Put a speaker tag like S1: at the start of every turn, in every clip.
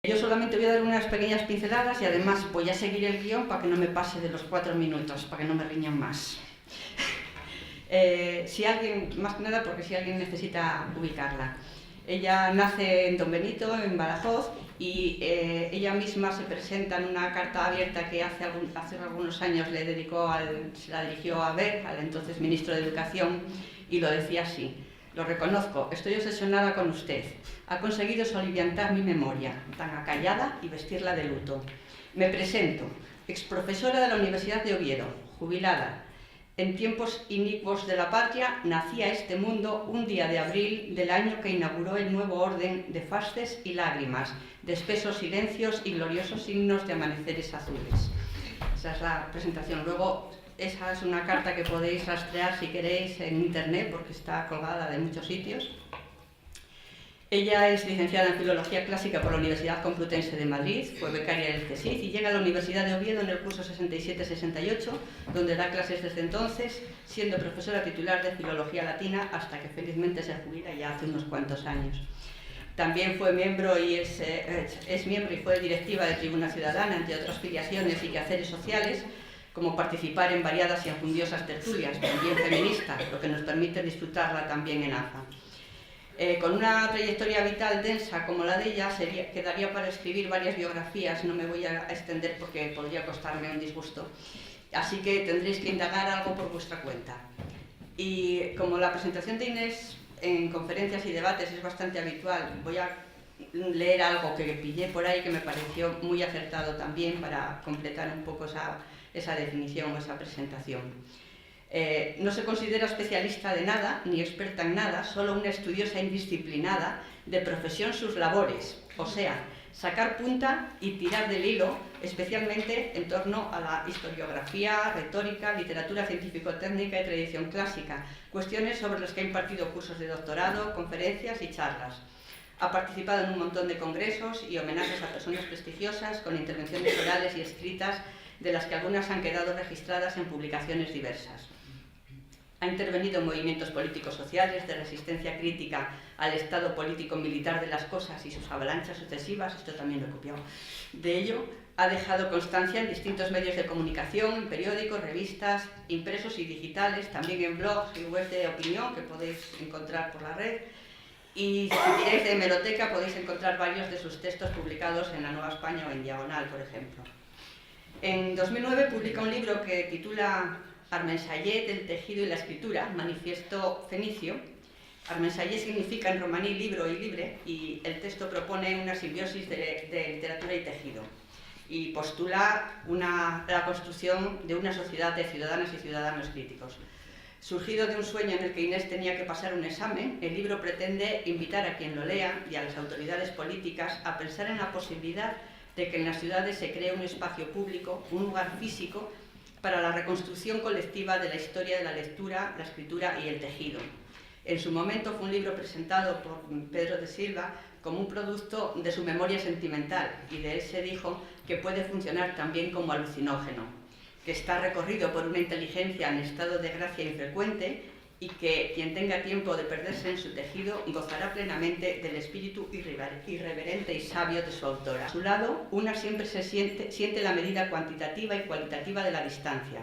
S1: Yo solamente voy a dar unas pequeñas pinceladas y además voy a seguir el guión para que no me pase de los 4 minutos, para que no me riñan más. Si alguien, más que nada porque si alguien necesita ubicarla. Ella nace en Don Benito, en Badajoz, y ella misma se presenta en una carta abierta que hace algunos años se la dirigió a Wert, al entonces ministro de Educación, y lo decía así: lo reconozco, estoy obsesionada con usted. Ha conseguido soliviantar mi memoria, tan acallada, y vestirla de luto. Me presento, exprofesora de la Universidad de Oviedo, jubilada. En tiempos inicuos de la patria, nací a este mundo un día de abril del año que inauguró el nuevo orden de fasces y lágrimas, de espesos silencios y gloriosos signos de amaneceres azules. Esa es la presentación. Luego, esa es una carta que podéis rastrear si queréis en internet, porque está colgada de muchos sitios. Ella es licenciada en Filología Clásica por la Universidad Complutense de Madrid, fue becaria del CSIC y llega a la Universidad de Oviedo en el curso 67-68, donde da clases desde entonces, siendo profesora titular de Filología Latina hasta que felizmente se jubila ya hace unos cuantos años. También fue miembro y es miembro y fue directiva de Tribuna Ciudadana, entre otras filiaciones y quehaceres sociales, como participar en variadas y enfundiosas tertulias, también feministas, lo que nos permite disfrutarla también en AFA. Con una trayectoria vital densa como la de ella, quedaría para escribir varias biografías, no me voy a extender porque podría costarme un disgusto, así que tendréis que indagar algo por vuestra cuenta. Y como la presentación de Inés en conferencias y debates es bastante habitual, voy a leer algo que pillé por ahí que me pareció muy acertado también para completar un poco esa definición o esa presentación. No se considera especialista de nada, ni experta en nada, solo una estudiosa indisciplinada de profesión sus labores, o sea, sacar punta y tirar del hilo, especialmente en torno a la historiografía, retórica, literatura científico-técnica y tradición clásica, cuestiones sobre las que ha impartido cursos de doctorado, conferencias y charlas. Ha participado en un montón de congresos y homenajes a personas prestigiosas, con intervenciones orales y escritas, de las que algunas han quedado registradas en publicaciones diversas. Ha intervenido en movimientos políticos sociales de resistencia crítica al estado político-militar de las cosas y sus avalanchas sucesivas, esto también lo he copiado. De ello, ha dejado constancia en distintos medios de comunicación, en periódicos, revistas, impresos y digitales, también en blogs y webs de opinión que podéis encontrar por la red. Y si tiráis de hemeroteca podéis encontrar varios de sus textos publicados en La Nueva España o en Diagonal, por ejemplo. En 2009 publica un libro que titula Armensayet, el tejido y la escritura, Manifiesto Fenicio. Armensayet significa en romaní libro y libre, y el texto propone una simbiosis de literatura y tejido. Y postula la construcción de una sociedad de ciudadanas y ciudadanos críticos. Surgido de un sueño en el que Inés tenía que pasar un examen, el libro pretende invitar a quien lo lea y a las autoridades políticas a pensar en la posibilidad de que en las ciudades se cree un espacio público, un lugar físico, para la reconstrucción colectiva de la historia de la lectura, la escritura y el tejido. En su momento fue un libro presentado por Pedro de Silva como un producto de su memoria sentimental, y de él se dijo que puede funcionar también como alucinógeno, que está recorrido por una inteligencia en estado de gracia infrecuente y que quien tenga tiempo de perderse en su tejido gozará plenamente del espíritu irreverente y sabio de su autora. A su lado, una siempre siente la medida cuantitativa y cualitativa de la distancia.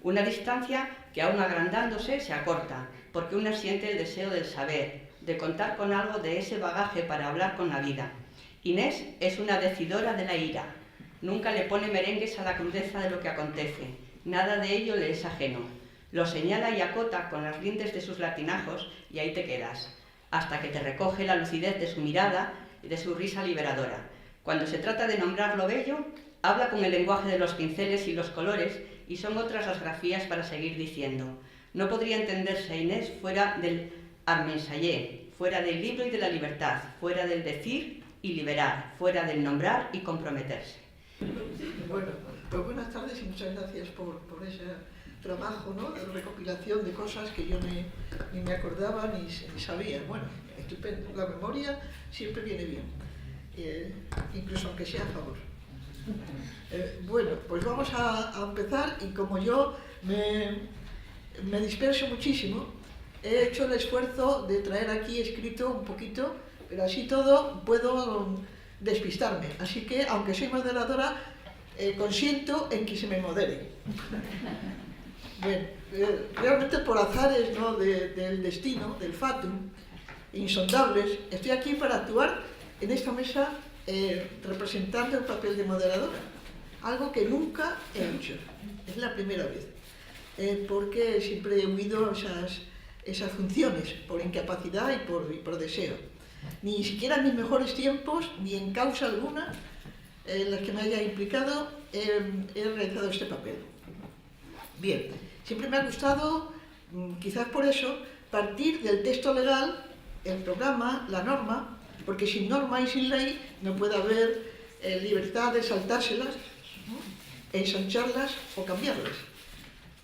S1: Una distancia que aún agrandándose se acorta, porque una siente el deseo del saber, de contar con algo de ese bagaje para hablar con la vida. Inés es una decidora de la ira. Nunca le pone merengues a la crudeza de lo que acontece. Nada de ello le es ajeno. Lo señala y acota con las lindes de sus latinajos y ahí te quedas, hasta que te recoge la lucidez de su mirada y de su risa liberadora. Cuando se trata de nombrar lo bello, habla con el lenguaje de los pinceles y los colores, y son otras las grafías para seguir diciendo. No podría entenderse Inés fuera del Armensayet, fuera del libro y de la libertad, fuera del decir y liberar, fuera del nombrar y comprometerse.
S2: Bueno, pues buenas tardes y muchas gracias por ese trabajo, ¿no?, de recopilación de cosas que yo ni me acordaba ni sabía. Bueno, estupendo. La memoria siempre viene bien, incluso aunque sea a favor. Bueno, pues vamos a empezar, y como yo me disperso muchísimo, he hecho el esfuerzo de traer aquí escrito un poquito, pero así todo puedo despistarme. Así que, aunque soy moderadora, consiento en que se me modere. Bueno, realmente por azares, ¿no?, del destino, del fatum, insondables, estoy aquí para actuar en esta mesa representando el papel de moderadora, algo que nunca he hecho, es la primera vez, porque siempre he huido esas funciones por incapacidad y por deseo. Ni siquiera en mis mejores tiempos, ni en causa alguna en las que me haya implicado, he realizado este papel. Bien, siempre me ha gustado, quizás por eso, partir del texto legal, el programa, la norma, porque sin norma y sin ley no puede haber libertad de saltárselas, ¿no?, ensancharlas o cambiarlas.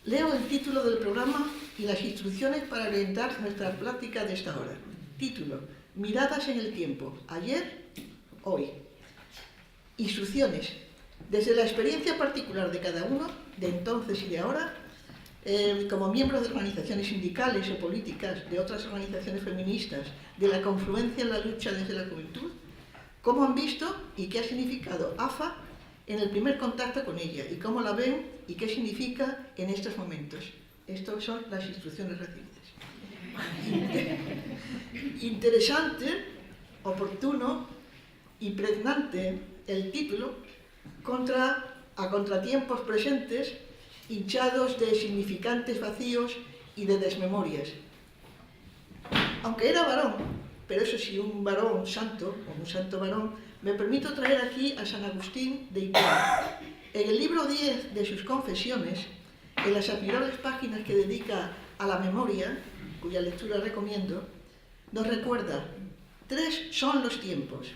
S2: Leo el título del programa y las instrucciones para orientar nuestra plática de esta hora. Título: Miradas en el tiempo, ayer, hoy. Instrucciones. Desde la experiencia particular de cada uno, de entonces y de ahora, como miembros de organizaciones sindicales o políticas, de otras organizaciones feministas, de la confluencia en la lucha desde la juventud, cómo han visto y qué ha significado AFA en el primer contacto con ella, y cómo la ven y qué significa en estos momentos. Estas son las instrucciones recibidas. Interesante, oportuno y pregnante el título, a contratiempos presentes, hinchados de significantes vacíos y de desmemorias. Aunque era varón, pero eso sí, un varón santo, o un santo varón, me permito traer aquí a San Agustín de Hipona. En el libro 10 de sus Confesiones, en las admirables páginas que dedica a la memoria, cuya lectura recomiendo, nos recuerda: 3 son los tiempos: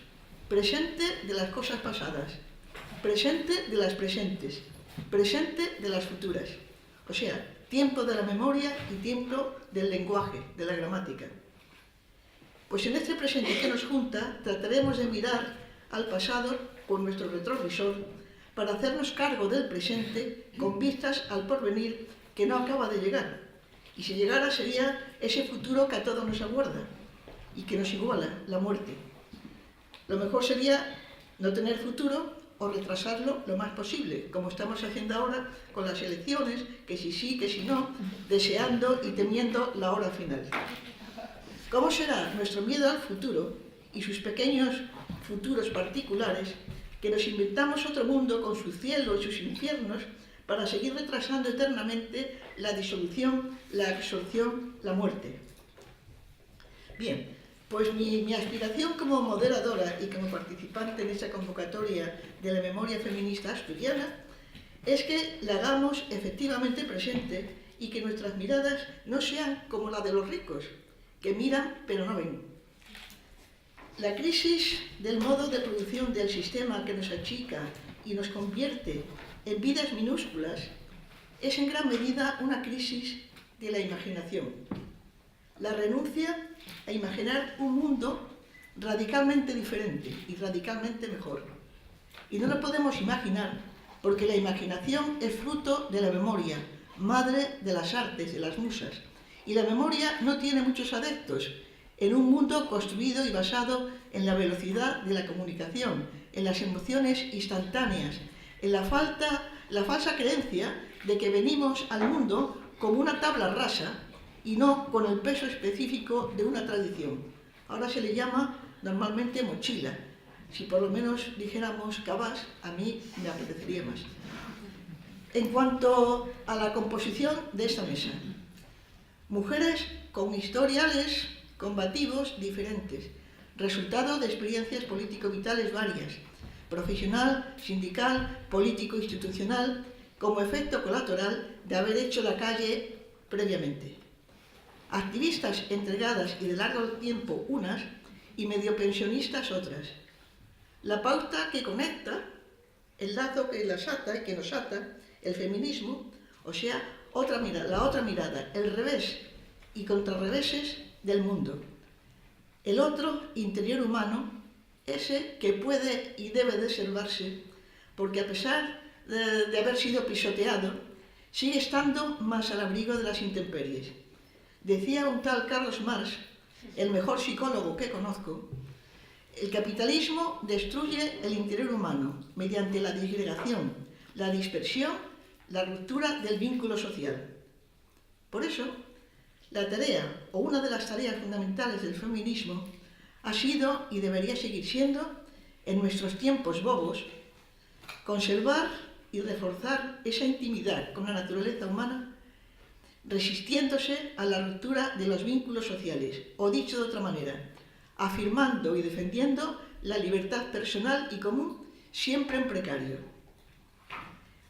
S2: presente de las cosas pasadas, presente de las presentes, presente de las futuras. O sea, tiempo de la memoria y tiempo del lenguaje, de la gramática. Pues en este presente que nos junta, trataremos de mirar al pasado con nuestro retrovisor para hacernos cargo del presente con vistas al porvenir que no acaba de llegar. Y si llegara, sería ese futuro que a todos nos aguarda y que nos iguala, la muerte. Lo mejor sería no tener futuro o retrasarlo lo más posible, como estamos haciendo ahora con las elecciones, que si sí, que si no, deseando y temiendo la hora final. ¿Cómo será nuestro miedo al futuro y sus pequeños futuros particulares, que nos inventamos otro mundo con su cielo y sus infiernos para seguir retrasando eternamente la disolución, la absorción, la muerte? Bien, pues mi aspiración como moderadora y como participante en esta convocatoria de la memoria feminista asturiana es que la hagamos efectivamente presente y que nuestras miradas no sean como la de los ricos, que miran pero no ven. La crisis del modo de producción del sistema que nos achica y nos convierte en vidas minúsculas es en gran medida una crisis de la imaginación. La renuncia a imaginar un mundo radicalmente diferente y radicalmente mejor. Y no lo podemos imaginar porque la imaginación es fruto de la memoria, madre de las artes, de las musas. Y la memoria no tiene muchos adeptos en un mundo construido y basado en la velocidad de la comunicación, en las emociones instantáneas, en la falsa creencia de que venimos al mundo como una tabla rasa y no con el peso específico de una tradición. Ahora se le llama normalmente mochila. Si por lo menos dijéramos cabas, a mí me apetecería más. En cuanto a la composición de esta mesa, mujeres con historiales combativos diferentes, resultado de experiencias político-vitales varias, profesional, sindical, político-institucional, como efecto colateral de haber hecho la calle previamente. Activistas entregadas y de largo tiempo unas y medio pensionistas otras. La pauta que conecta, el lazo que las ata y que nos ata, el feminismo, o sea, la otra mirada, el revés y contrarreveses del mundo. El otro interior humano, ese que puede y debe deservarse, porque a pesar de haber sido pisoteado, sigue estando más al abrigo de las intemperies. Decía un tal Carlos Marx, el mejor psicólogo que conozco, El capitalismo destruye el interior humano mediante la disgregación, la dispersión, la ruptura del vínculo social. Por eso, la tarea, o una de las tareas fundamentales del feminismo, ha sido y debería seguir siendo, en nuestros tiempos bobos, conservar y reforzar esa intimidad con la naturaleza humana, resistiéndose a la ruptura de los vínculos sociales, o dicho de otra manera, afirmando y defendiendo la libertad personal y común, siempre en precario.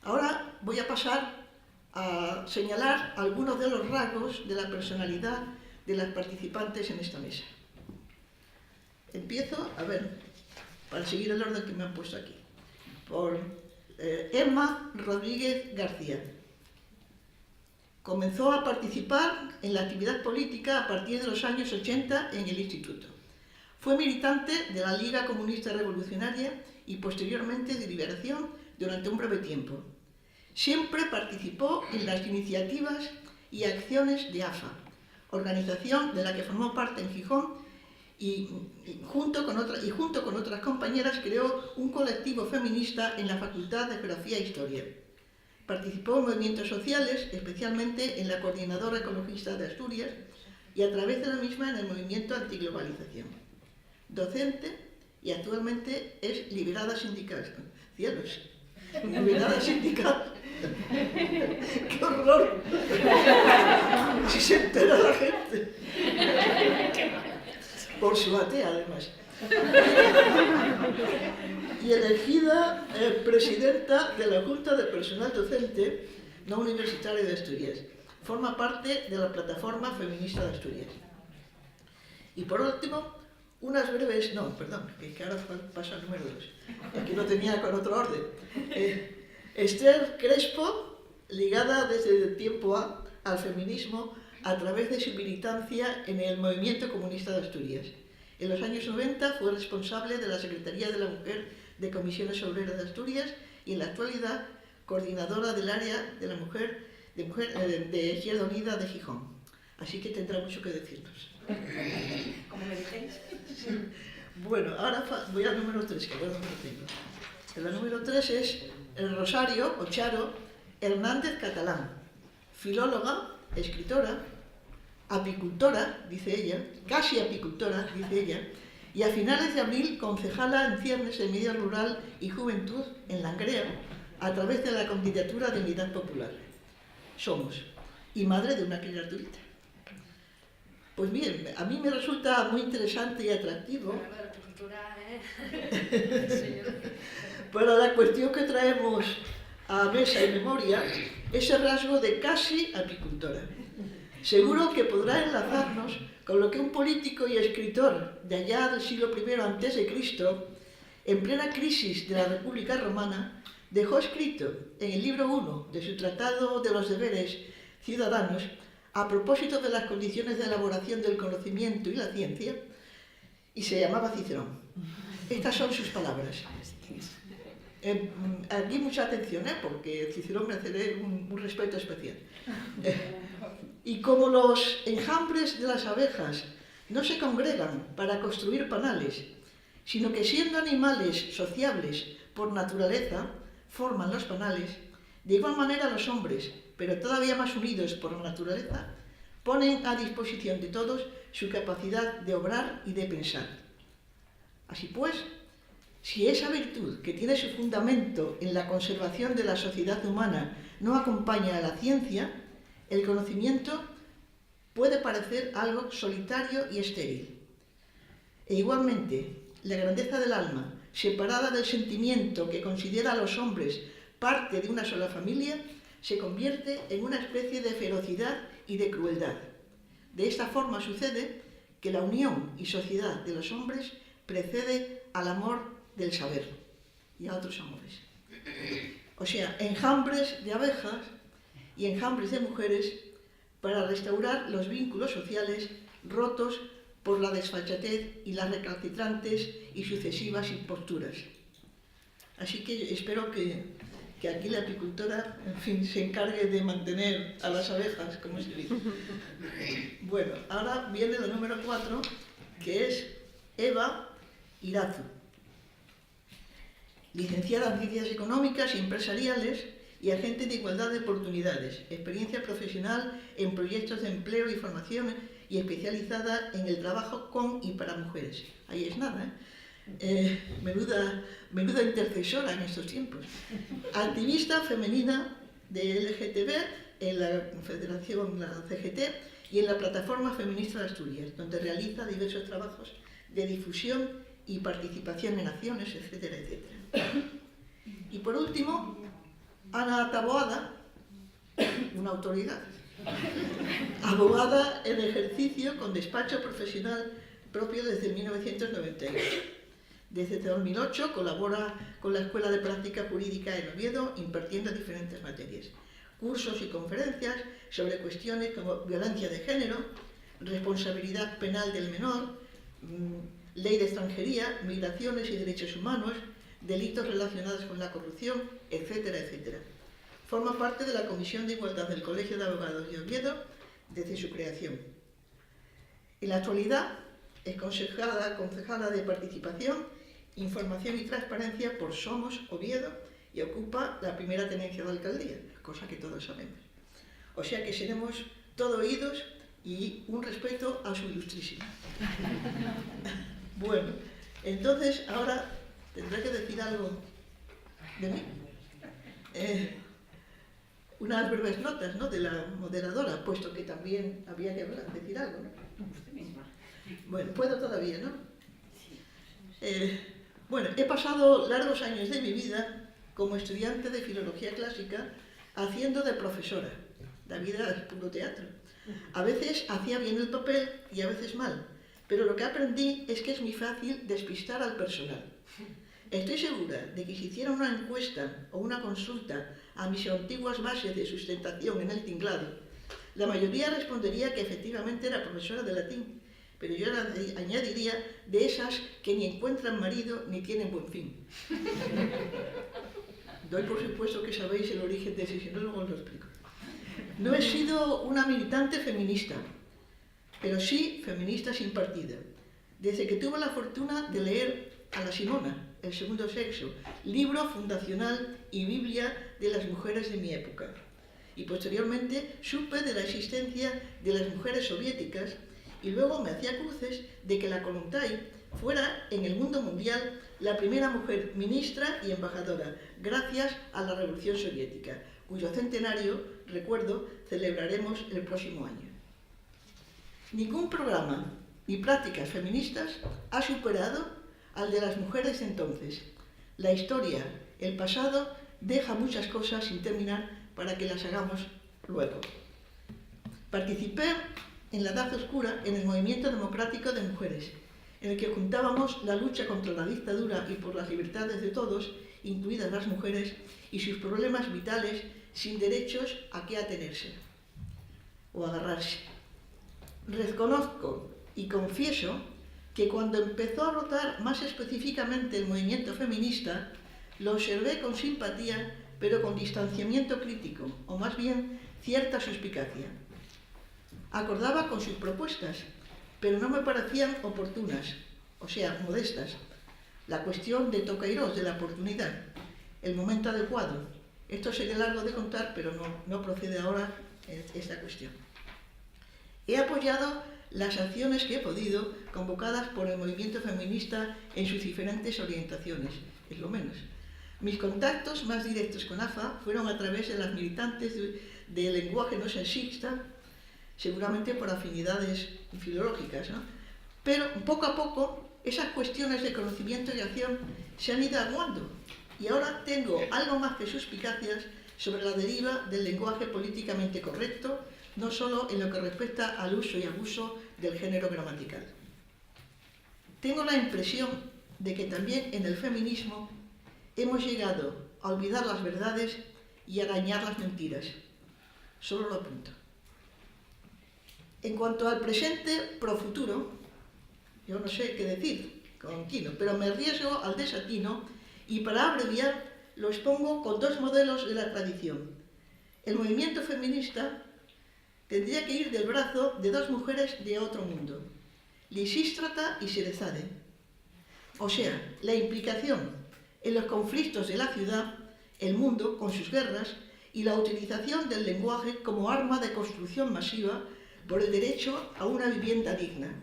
S2: Ahora voy a pasar a señalar algunos de los rasgos de la personalidad de las participantes en esta mesa. Empiezo, para seguir el orden que me han puesto aquí, por Emma Rodríguez García. Comenzó a participar en la actividad política a partir de los años 80 en el instituto. Fue militante de la Liga Comunista Revolucionaria y posteriormente de Liberación durante un breve tiempo. Siempre participó en las iniciativas y acciones de AFA, organización de la que formó parte en Gijón, y junto con otras compañeras creó un colectivo feminista en la Facultad de Geografía e Historia. Participó en movimientos sociales, especialmente en la Coordinadora Ecologista de Asturias, y a través de la misma en el movimiento antiglobalización. Docente y actualmente es liberada sindical. ¡Cielos! Liberada sindical. ¡Qué horror! Si se entera la gente. Por su atea, además. Y elegida presidenta de la Junta de Personal Docente no Universitaria de Asturias. Forma parte de la Plataforma Feminista de Asturias. Y por último, unas breves... que ahora pasa al número 2. Es que no tenía con otro orden. Esther Crespo, ligada desde el tiempo al feminismo a través de su militancia en el Movimiento Comunista de Asturias. En los años 90 fue responsable de la Secretaría de la Mujer de Comisiones Obreras de Asturias y en la actualidad coordinadora del área de la mujer de Izquierda Unida de Gijón. Así que tendrá mucho que decirnos.
S1: ¿Cómo me diréis?
S2: Bueno, ahora voy al número 3, que ahora no lo tengo. El número 3 es el Rosario o Charo Hernández Catalán, filóloga, escritora, apicultora, dice ella, casi apicultora, dice ella, y a finales de abril concejala en ciernes de Medio Rural y Juventud en Langreo, a través de la candidatura de Unidad Popular. Somos, y madre de una criaturita. Pues bien, a mí me resulta muy interesante y atractivo para la cuestión que traemos a mesa y memoria, ese rasgo de casi apicultora. Seguro que podrá enlazarnos con lo que un político y escritor de allá del siglo I a.C., en plena crisis de la República Romana, dejó escrito en el libro 1 de su Tratado de los Deberes Ciudadanos, a propósito de las condiciones de elaboración del conocimiento y la ciencia, y se llamaba Cicerón. Estas son sus palabras. Aquí mucha atención, porque Cicerón merece un respeto especial. Y como los enjambres de las abejas no se congregan para construir panales, sino que siendo animales sociables por naturaleza, forman los panales, de igual manera los hombres, pero todavía más unidos por la naturaleza, ponen a disposición de todos su capacidad de obrar y de pensar. Así pues, si esa virtud que tiene su fundamento en la conservación de la sociedad humana no acompaña a la ciencia, el conocimiento puede parecer algo solitario y estéril. E igualmente, la grandeza del alma, separada del sentimiento que considera a los hombres parte de una sola familia, se convierte en una especie de ferocidad y de crueldad. De esta forma sucede que la unión y sociedad de los hombres precede al amor del saber y a otros amores. O sea, enjambres de abejas y enjambres de mujeres para restaurar los vínculos sociales rotos por la desfachatez y las recalcitrantes y sucesivas imposturas. Así que espero que aquí la apicultora, en fin, se encargue de mantener a las abejas, como se dice. Bueno, ahora viene el número 4, que es Eva Irazu. Licenciada en Ciencias Económicas y Empresariales y agente de igualdad de oportunidades, experiencia profesional en proyectos de empleo y formación y especializada en el trabajo con y para mujeres. Ahí es nada, menuda intercesora en estos tiempos. Activista femenina de LGTB en la Confederación, la CGT, y en la Plataforma Feminista de Asturias, donde realiza diversos trabajos de difusión y participación en acciones, etcétera, etcétera. Y por último, Ana Taboada, una autoridad, abogada en ejercicio con despacho profesional propio desde 1998. Desde 2008 colabora con la Escuela de Práctica Jurídica en Oviedo, impartiendo diferentes materias, cursos y conferencias sobre cuestiones como violencia de género, responsabilidad penal del menor, ley de extranjería, migraciones y derechos humanos, delitos relacionados con la corrupción, etcétera, etcétera. Forma parte de la Comisión de Igualdad del Colegio de Abogados de Oviedo desde su creación. En la actualidad es concejala de Participación, Información y Transparencia por Somos Oviedo y ocupa la primera tenencia de alcaldía, cosa que todos sabemos. O sea que seremos todo oídos y un respeto a su ilustrísima. Bueno, entonces ahora tendré que decir algo de mí. Unas breves notas, ¿no?, de la moderadora, puesto que también había que decir algo, ¿no? Bueno, puedo todavía, ¿no? Bueno, he pasado largos años de mi vida como estudiante de filología clásica haciendo de profesora. La vida es puro teatro. A veces hacía bien el papel y a veces mal, pero lo que aprendí es que es muy fácil despistar al personal. Estoy segura de que si hiciera una encuesta o una consulta a mis antiguas bases de sustentación en el tinglado, la mayoría respondería que efectivamente era profesora de latín, pero yo añadiría de esas que ni encuentran marido ni tienen buen fin. Doy por supuesto que sabéis el origen de ese, si no luego os lo explico. No he sido una militante feminista, pero sí feminista sin partido. Desde que tuve la fortuna de leer a la Simona, El segundo sexo, libro fundacional y Biblia de las mujeres de mi época. Y posteriormente supe de la existencia de las mujeres soviéticas y luego me hacía cruces de que la Kollontai fuera en el mundo mundial la primera mujer ministra y embajadora, gracias a la Revolución Soviética, cuyo centenario, recuerdo, celebraremos el próximo año. Ningún programa ni prácticas feministas ha superado al de las mujeres entonces. La historia, el pasado, deja muchas cosas sin terminar para que las hagamos luego. Participé en la Edad Oscura en el movimiento democrático de mujeres, en el que juntábamos la lucha contra la dictadura y por las libertades de todos, incluidas las mujeres, y sus problemas vitales sin derechos a qué atenerse o agarrarse. Reconozco y confieso que cuando empezó a rotar más específicamente el movimiento feminista, lo observé con simpatía, pero con distanciamiento crítico, o más bien cierta suspicacia. Acordaba con sus propuestas, pero no me parecían oportunas, o sea, modestas. La cuestión de Toqueirós, de la oportunidad, el momento adecuado. Esto sería largo de contar, pero no procede ahora esta cuestión. He apoyado las acciones que he podido, convocadas por el movimiento feminista en sus diferentes orientaciones, es lo menos. Mis contactos más directos con AFA fueron a través de las militantes de lenguaje no sexista, seguramente por afinidades filológicas, ¿no? Pero poco a poco esas cuestiones de conocimiento y acción se han ido aguando y ahora tengo algo más que suspicacias sobre la deriva del lenguaje políticamente correcto, no solo en lo que respecta al uso y abuso del género gramatical. Tengo la impresión de que también en el feminismo hemos llegado a olvidar las verdades y a arañar las mentiras. Solo lo apunto. En cuanto al presente pro futuro, yo no sé qué decir con Quino, pero me arriesgo al desatino y para abreviar lo expongo con dos modelos de la tradición. El movimiento feminista tendría que ir del brazo de dos mujeres de otro mundo, Lisístrata y Sirezade. O sea, la implicación en los conflictos de la ciudad, el mundo con sus guerras y la utilización del lenguaje como arma de construcción masiva por el derecho a una vivienda digna.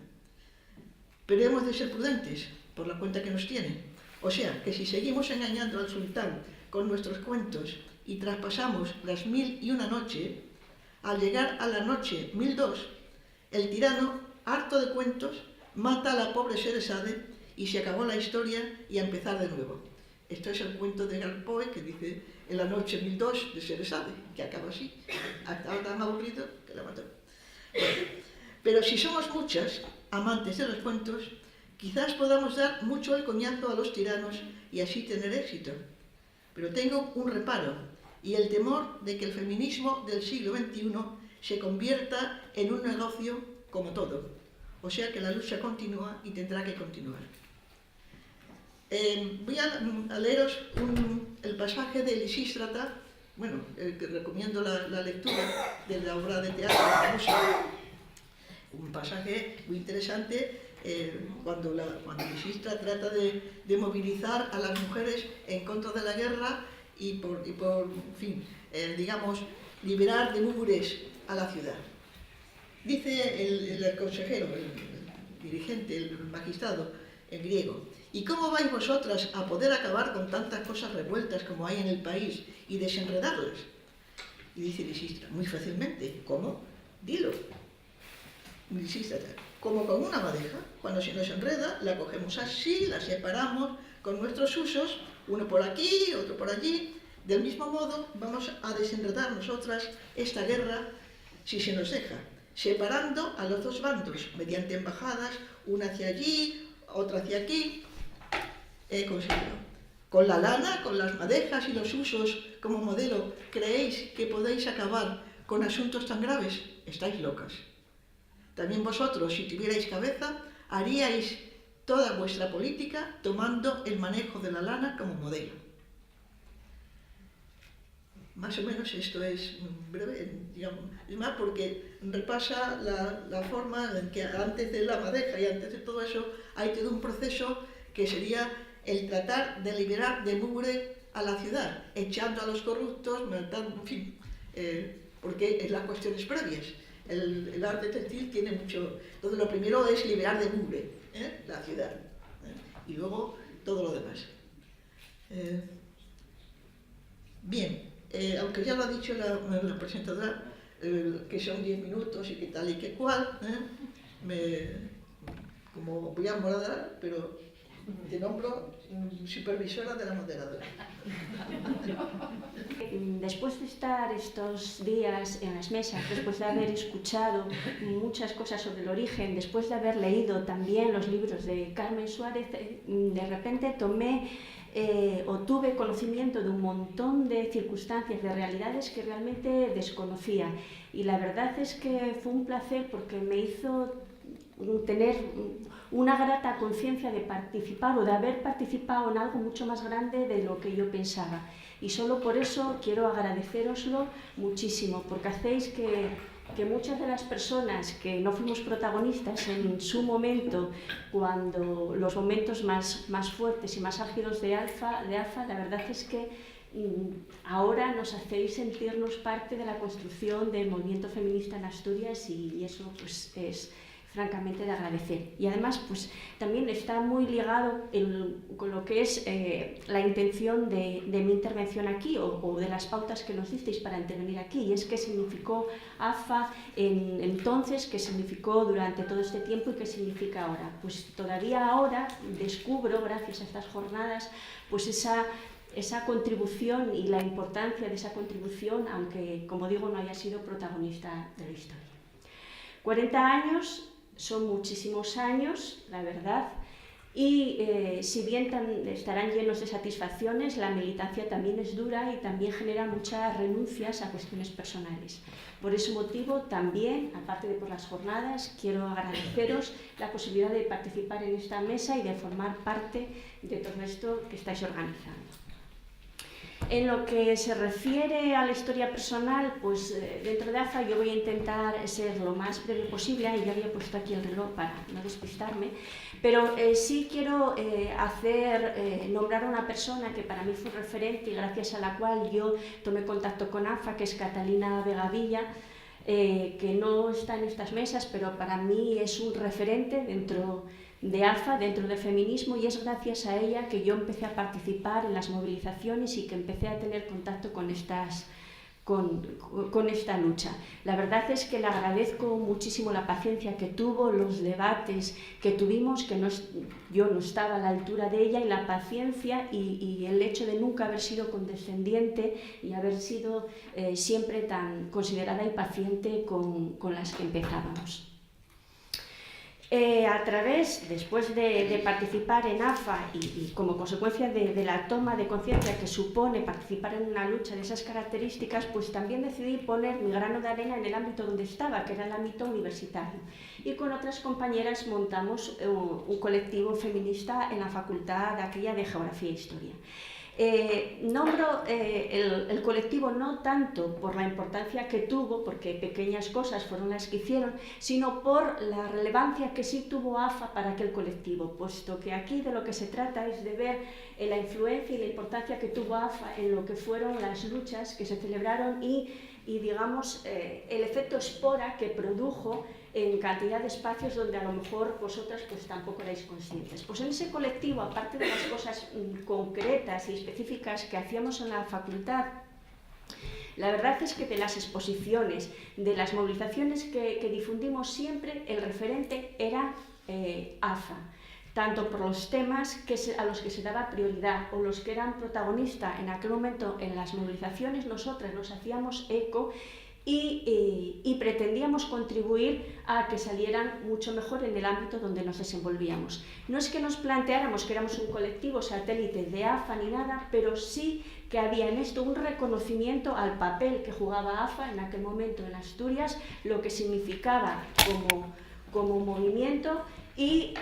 S2: Pero hemos de ser prudentes por la cuenta que nos tiene. O sea, que si seguimos engañando al sultán con nuestros cuentos y traspasamos las 1001 noche, al llegar a la noche 1002, el tirano, harto de cuentos, mata a la pobre Sheresade y se acabó la historia y a empezar de nuevo. Esto es el cuento de Edgar Poe que dice en la noche 1002 de Sheresade, que acaba así. Estaba tan aburrido que la mató. Bueno, pero si somos muchas amantes de los cuentos, quizás podamos dar mucho el coñazo a los tiranos y así tener éxito. Pero tengo un reparo y el temor de que el feminismo del siglo XXI se convierta en un negocio como todo. O sea que la lucha continúa y tendrá que continuar. Voy a leeros el pasaje de Lisístrata, bueno, que recomiendo la lectura de la obra de teatro famosa, un pasaje muy interesante cuando Lisístrata trata de movilizar a las mujeres en contra de la guerra y por en fin, digamos, liberar de mugres a la ciudad. Dice el consejero, el dirigente, el magistrado, en griego: ¿y cómo vais vosotras a poder acabar con tantas cosas revueltas como hay en el país y desenredarlas? Y dice Lisístrata: muy fácilmente. ¿Cómo? Dilo. Lisístrata: como con una madeja. Cuando se nos enreda, la cogemos así, la separamos con nuestros usos, uno por aquí, otro por allí. Del mismo modo, vamos a desenredar nosotras esta guerra, si se nos deja, separando a los dos bandos, mediante embajadas, una hacia allí, otra hacia aquí. He conseguido. Con la lana, con las madejas y los usos como modelo, ¿creéis que podéis acabar con asuntos tan graves? Estáis locas. También vosotros, si tuvierais cabeza, haríais toda vuestra política tomando el manejo de la lana como modelo. Más o menos esto es breve, digamos, es más porque repasa la forma en que antes de la madeja y antes de todo eso hay todo un proceso que sería el tratar de liberar de mugre a la ciudad, echando a los corruptos, matando, en fin, porque es las cuestiones previas. El arte textil tiene mucho. Entonces lo primero es liberar de mugre la ciudad, y luego todo lo demás. Bien. Aunque ya lo ha dicho la presentadora, que son 10 minutos y que tal y que cual, como voy a moderar, pero te nombro supervisora de la moderadora.
S3: Después de estar estos días en las mesas, después de haber escuchado muchas cosas sobre el origen, después de haber leído también los libros de Carmen Suárez, de repente tuve conocimiento de un montón de circunstancias, de realidades que realmente desconocía. Y la verdad es que fue un placer porque me hizo tener una grata conciencia de participar o de haber participado en algo mucho más grande de lo que yo pensaba. Y solo por eso quiero agradeceroslo muchísimo, porque hacéis que muchas de las personas que no fuimos protagonistas en su momento, cuando los momentos más fuertes y más álgidos de ALFA, la verdad es que ahora nos hacéis sentirnos parte de la construcción del movimiento feminista en Asturias y eso pues es francamente de agradecer. Y además pues también está muy ligado con lo que es la intención de mi intervención aquí o de las pautas que nos disteis para intervenir aquí, y es qué significó AFA entonces, qué significó durante todo este tiempo y qué significa ahora. Pues todavía ahora descubro, gracias a estas jornadas, pues esa contribución y la importancia de esa contribución, aunque, como digo, no haya sido protagonista de la historia. 40 años son muchísimos años, la verdad, y si bien estarán llenos de satisfacciones, la militancia también es dura y también genera muchas renuncias a cuestiones personales. Por ese motivo también, aparte de por las jornadas, quiero agradeceros la posibilidad de participar en esta mesa y de formar parte de todo esto que estáis organizando. En lo que se refiere a la historia personal, pues dentro de AFA yo voy a intentar ser lo más breve posible, y yo había puesto aquí el reloj para no despistarme, pero sí quiero nombrar a una persona que para mí fue referente y gracias a la cual yo tomé contacto con AFA, que es Catalina Vegavilla, que no está en estas mesas, pero para mí es un referente dentro de AFA, dentro del feminismo, y es gracias a ella que yo empecé a participar en las movilizaciones y que empecé a tener contacto con esta lucha. La verdad es que le agradezco muchísimo la paciencia que tuvo, los debates que tuvimos, que yo no estaba a la altura de ella, y la paciencia y el hecho de nunca haber sido condescendiente y haber sido siempre tan considerada y paciente con las que empezábamos. Después de participar en AFA y como consecuencia de la toma de conciencia que supone participar en una lucha de esas características, pues también decidí poner mi grano de arena en el ámbito donde estaba, que era el ámbito universitario. Y con otras compañeras montamos un colectivo feminista en la facultad aquella de Geografía e Historia. Nombro el colectivo no tanto por la importancia que tuvo, porque pequeñas cosas fueron las que hicieron, sino por la relevancia que sí tuvo AFA para aquel colectivo, puesto que aquí de lo que se trata es de ver la influencia y la importancia que tuvo AFA en lo que fueron las luchas que se celebraron y digamos, el efecto espora que produjo en cantidad de espacios donde a lo mejor vosotras pues tampoco erais conscientes. Pues en ese colectivo, aparte de las cosas concretas y específicas que hacíamos en la facultad, la verdad es que de las exposiciones, de las movilizaciones que difundimos siempre, el referente era AFA, tanto por los temas a los que se daba prioridad o los que eran protagonistas en aquel momento en las movilizaciones. Nosotras nos hacíamos eco y pretendíamos contribuir a que salieran mucho mejor en el ámbito donde nos desenvolvíamos. No es que nos planteáramos que éramos un colectivo satélite de AFA ni nada, pero sí que había en esto un reconocimiento al papel que jugaba AFA en aquel momento en Asturias, lo que significaba como movimiento y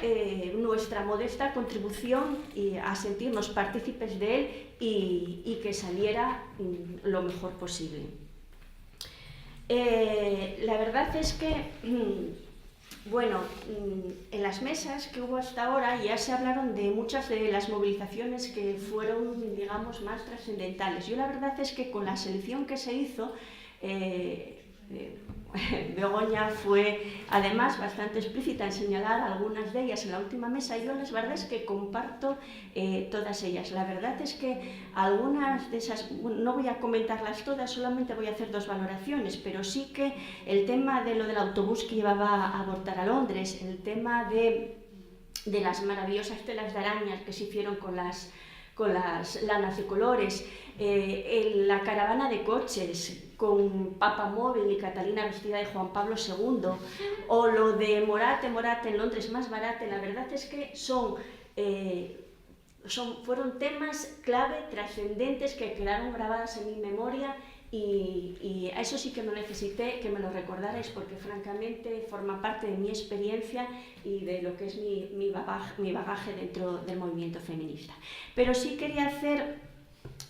S3: nuestra modesta contribución a sentirnos partícipes de él y que saliera lo mejor posible. La verdad es que, bueno, en las mesas que hubo hasta ahora ya se hablaron de muchas de las movilizaciones que fueron, digamos, más trascendentales. Yo la verdad es que con la selección que se hizo, Begoña fue además bastante explícita en señalar algunas de ellas en la última mesa, y yo la verdad es que comparto todas ellas. La verdad es que algunas de esas, no voy a comentarlas todas, solamente voy a hacer dos valoraciones, pero sí que el tema de lo del autobús que llevaba a abortar a Londres, el tema de las maravillosas telas de arañas que se hicieron con las lanas de colores, la caravana de coches con Papa Móvil y Catalina vestida de Juan Pablo II, o lo de Morate en Londres más barato. La verdad es que fueron temas clave, trascendentes, que quedaron grabadas en mi memoria, y a eso sí que no necesité que me lo recordarais, porque francamente forma parte de mi experiencia y de lo que es mi bagaje dentro del movimiento feminista. Pero sí quería hacer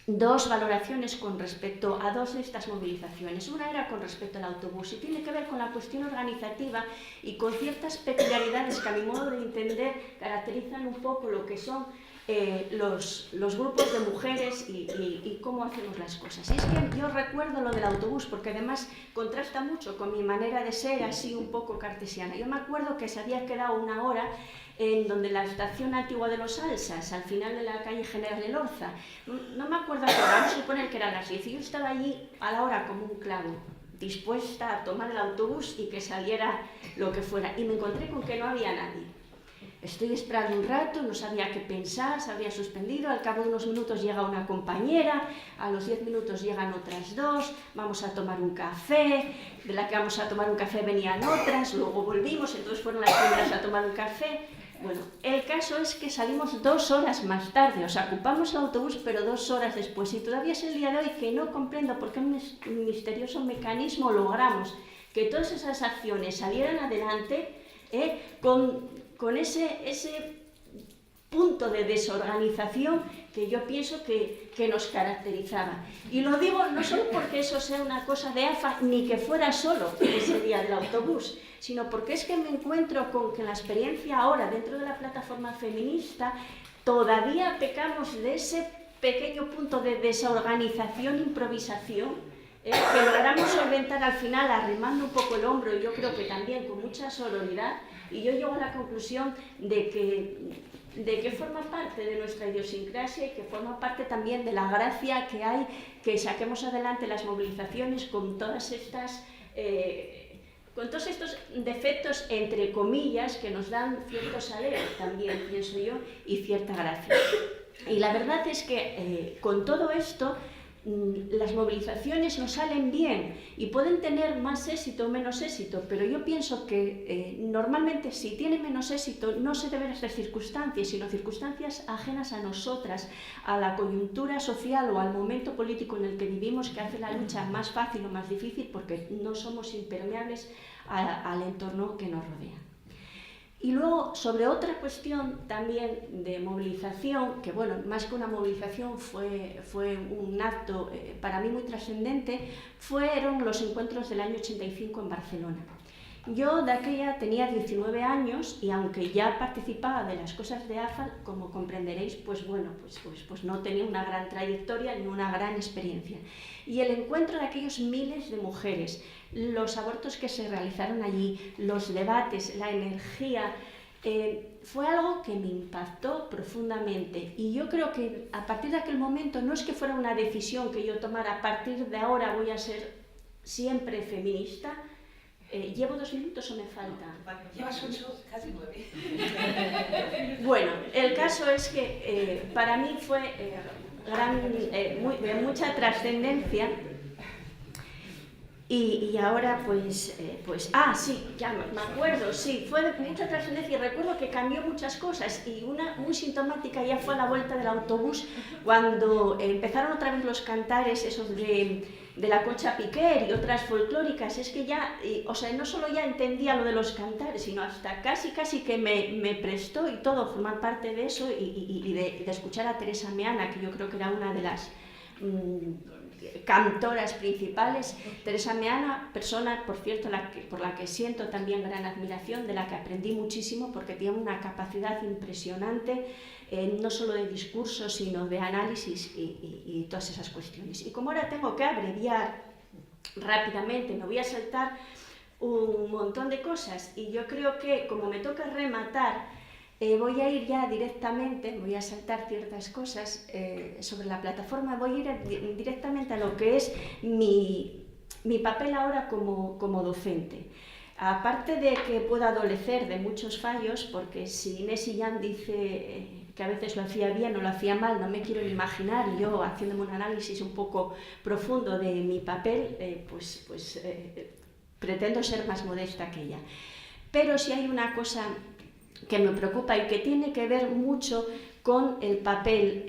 S3: dos valoraciones con respecto a dos de estas movilizaciones. Una era con respecto al autobús y tiene que ver con la cuestión organizativa y con ciertas peculiaridades que a mi modo de entender caracterizan un poco lo que son los grupos de mujeres y cómo hacemos las cosas. Y es que yo recuerdo lo del autobús porque además contrasta mucho con mi manera de ser así un poco cartesiana. Yo me acuerdo que se había quedado una hora en donde la estación antigua de los Alsas, al final de la calle General Elorza, no me acuerdo qué hora, vamos a suponer que eran las 10, y yo estaba allí a la hora como un clavo, dispuesta a tomar el autobús y que saliera lo que fuera, y me encontré con que no había nadie. Estoy esperando un rato, no sabía qué pensar, se había suspendido, al cabo de unos minutos llega una compañera, a los 10 minutos llegan otras dos, vamos a tomar un café, de la que vamos a tomar un café venían otras, luego volvimos, entonces fueron las primeras a tomar un café. Bueno, el caso es que salimos 2 horas más tarde, o sea, ocupamos el autobús, pero 2 horas después, y todavía es el día de hoy que no comprendo por qué un misterioso mecanismo logramos que todas esas acciones salieran adelante con ese punto de desorganización que yo pienso que nos caracterizaba. Y lo digo no solo porque eso sea una cosa de AFA, ni que fuera solo ese día del autobús, sino porque es que me encuentro con que en la experiencia ahora dentro de la plataforma feminista todavía pecamos de ese pequeño punto de desorganización, improvisación, que logramos solventar al final arrimando un poco el hombro, y yo creo que también con mucha sororidad, y yo llego a la conclusión de que forma parte de nuestra idiosincrasia y que forma parte también de la gracia que hay que saquemos adelante las movilizaciones con todas estas con todos estos defectos, entre comillas, que nos dan cierto saber también, pienso yo, y cierta gracia. Y la verdad es que con todo esto las movilizaciones nos salen bien y pueden tener más éxito o menos éxito, pero yo pienso que normalmente si tienen menos éxito no se deben a estas circunstancias, sino circunstancias ajenas a nosotras, a la coyuntura social o al momento político en el que vivimos, que hace la lucha más fácil o más difícil porque no somos impermeables al entorno que nos rodea. Y luego, sobre otra cuestión también de movilización, que bueno, más que una movilización fue un acto para mí muy trascendente, fueron los encuentros del año 85 en Barcelona. Yo de aquella tenía 19 años y aunque ya participaba de las cosas de AFA, como comprenderéis, pues bueno, pues no tenía una gran trayectoria ni una gran experiencia. Y el encuentro de aquellos miles de mujeres, los abortos que se realizaron allí, los debates, la energía, fue algo que me impactó profundamente. Y yo creo que a partir de aquel momento no es que fuera una decisión que yo tomara, a partir de ahora voy a ser siempre feminista. ¿Llevo 2 minutos o me falta?
S4: Llevas 8, casi 9.
S3: Bueno, el caso es que para mí fue de mucha trascendencia y ahora sí, ya me acuerdo, sí, fue de mucha trascendencia y recuerdo que cambió muchas cosas y una muy sintomática ya fue a la vuelta del autobús cuando empezaron otra vez los cantares esos de la Concha Piquer y otras folclóricas. Es que ya, o sea, no solo ya entendía lo de los cantares, sino hasta casi que me prestó y todo, formar parte de eso y de escuchar a Teresa Meana, que yo creo que era una de las cantoras principales. Teresa Meana, persona, por cierto, por la que siento también gran admiración, de la que aprendí muchísimo porque tiene una capacidad impresionante, no solo de discurso, sino de análisis y todas esas cuestiones. Y como ahora tengo que abreviar rápidamente, me voy a saltar un montón de cosas y yo creo que como me toca rematar, voy a ir ya directamente, voy a saltar ciertas cosas sobre la plataforma, voy a ir directamente a lo que es mi papel ahora como docente. Aparte de que puedo adolecer de muchos fallos, porque si Inés Illán dice que a veces lo hacía bien o lo hacía mal, no me quiero imaginar, y yo haciéndome un análisis un poco profundo de mi papel, pretendo ser más modesta que ella. Pero si hay una cosa que me preocupa y que tiene que ver mucho con el papel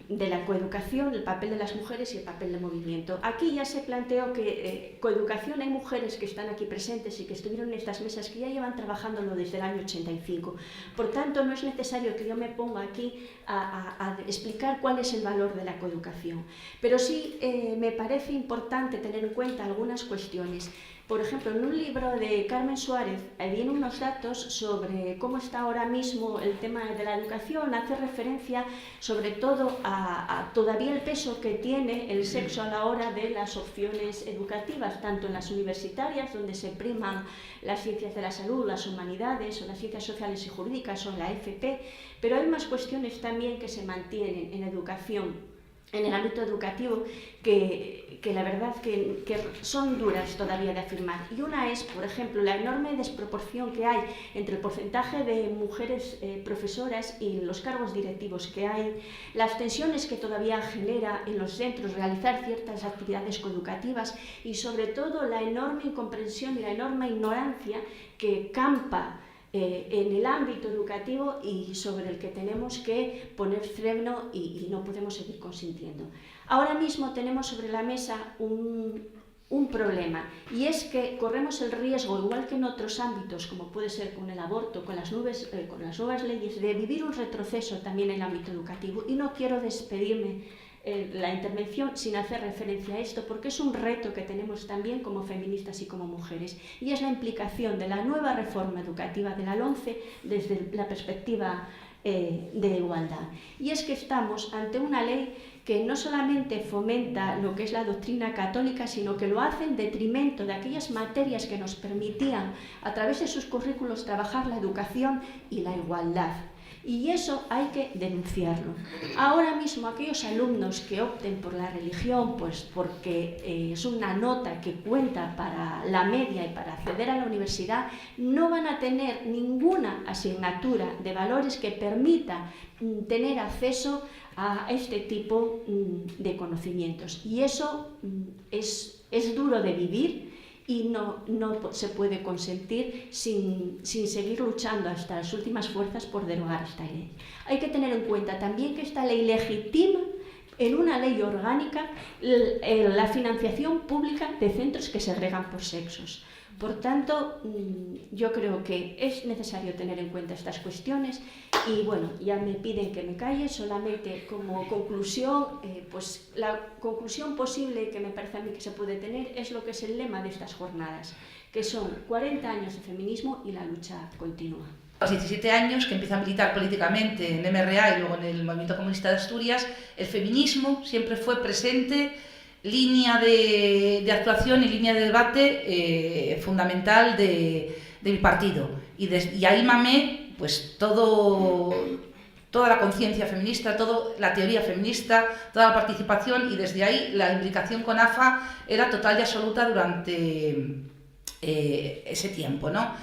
S3: de la coeducación, el papel de las mujeres y el papel del movimiento. Aquí ya se planteó que coeducación, hay mujeres que están aquí presentes y que estuvieron en estas mesas que ya llevan trabajándolo desde el año 85. Por tanto, no es necesario que yo me ponga aquí a explicar cuál es el valor de la coeducación. Pero sí me parece importante tener en cuenta algunas cuestiones. Por ejemplo, en un libro de Carmen Suárez vienen unos datos sobre cómo está ahora mismo el tema de la educación. Hace referencia sobre todo a todavía el peso que tiene el sexo a la hora de las opciones educativas, tanto en las universitarias, donde se priman las ciencias de la salud, las humanidades o las ciencias sociales y jurídicas o la FP, pero hay más cuestiones también que se mantienen en educación, en el ámbito educativo, que la verdad que son duras todavía de afirmar. Y una es, por ejemplo, la enorme desproporción que hay entre el porcentaje de mujeres profesoras y los cargos directivos que hay, las tensiones que todavía genera en los centros realizar ciertas actividades coeducativas y sobre todo la enorme incomprensión y la enorme ignorancia que campa en el ámbito educativo y sobre el que tenemos que poner freno y no podemos seguir consintiendo. Ahora mismo tenemos sobre la mesa un problema, y es que corremos el riesgo, igual que en otros ámbitos, como puede ser con el aborto, con las nuevas leyes, de vivir un retroceso también en el ámbito educativo. Y no quiero despedirme la intervención sin hacer referencia a esto, porque es un reto que tenemos también como feministas y como mujeres, y es la implicación de la nueva reforma educativa de la LOMCE desde la perspectiva de igualdad. Y es que estamos ante una ley que no solamente fomenta lo que es la doctrina católica, sino que lo hace en detrimento de aquellas materias que nos permitían, a través de sus currículos, trabajar la educación y la igualdad. Y eso hay que denunciarlo. Ahora mismo aquellos alumnos que opten por la religión, pues porque es una nota que cuenta para la media y para acceder a la universidad, no van a tener ninguna asignatura de valores que permita tener acceso a este tipo de conocimientos. Y eso es duro de vivir, y no se puede consentir sin seguir luchando hasta las últimas fuerzas por derogar esta ley. Hay que tener en cuenta también que esta ley legitima en una ley orgánica la financiación pública de centros que segregan por sexos. Por tanto, yo creo que es necesario tener en cuenta estas cuestiones y bueno, ya me piden que me calle, solamente como conclusión, pues la conclusión posible que me parece a mí que se puede tener es lo que es el lema de estas jornadas, que son 40 años de feminismo y la lucha continúa.
S5: A los 17 años que empieza a militar políticamente en MRA y luego en el Movimiento Comunista de Asturias, el feminismo siempre fue presente, línea de actuación y línea de debate fundamental de mi partido. Y ahí mamé pues toda la conciencia feminista, toda la teoría feminista, toda la participación, y desde ahí la implicación con AFA era total y absoluta durante ese tiempo, ¿no?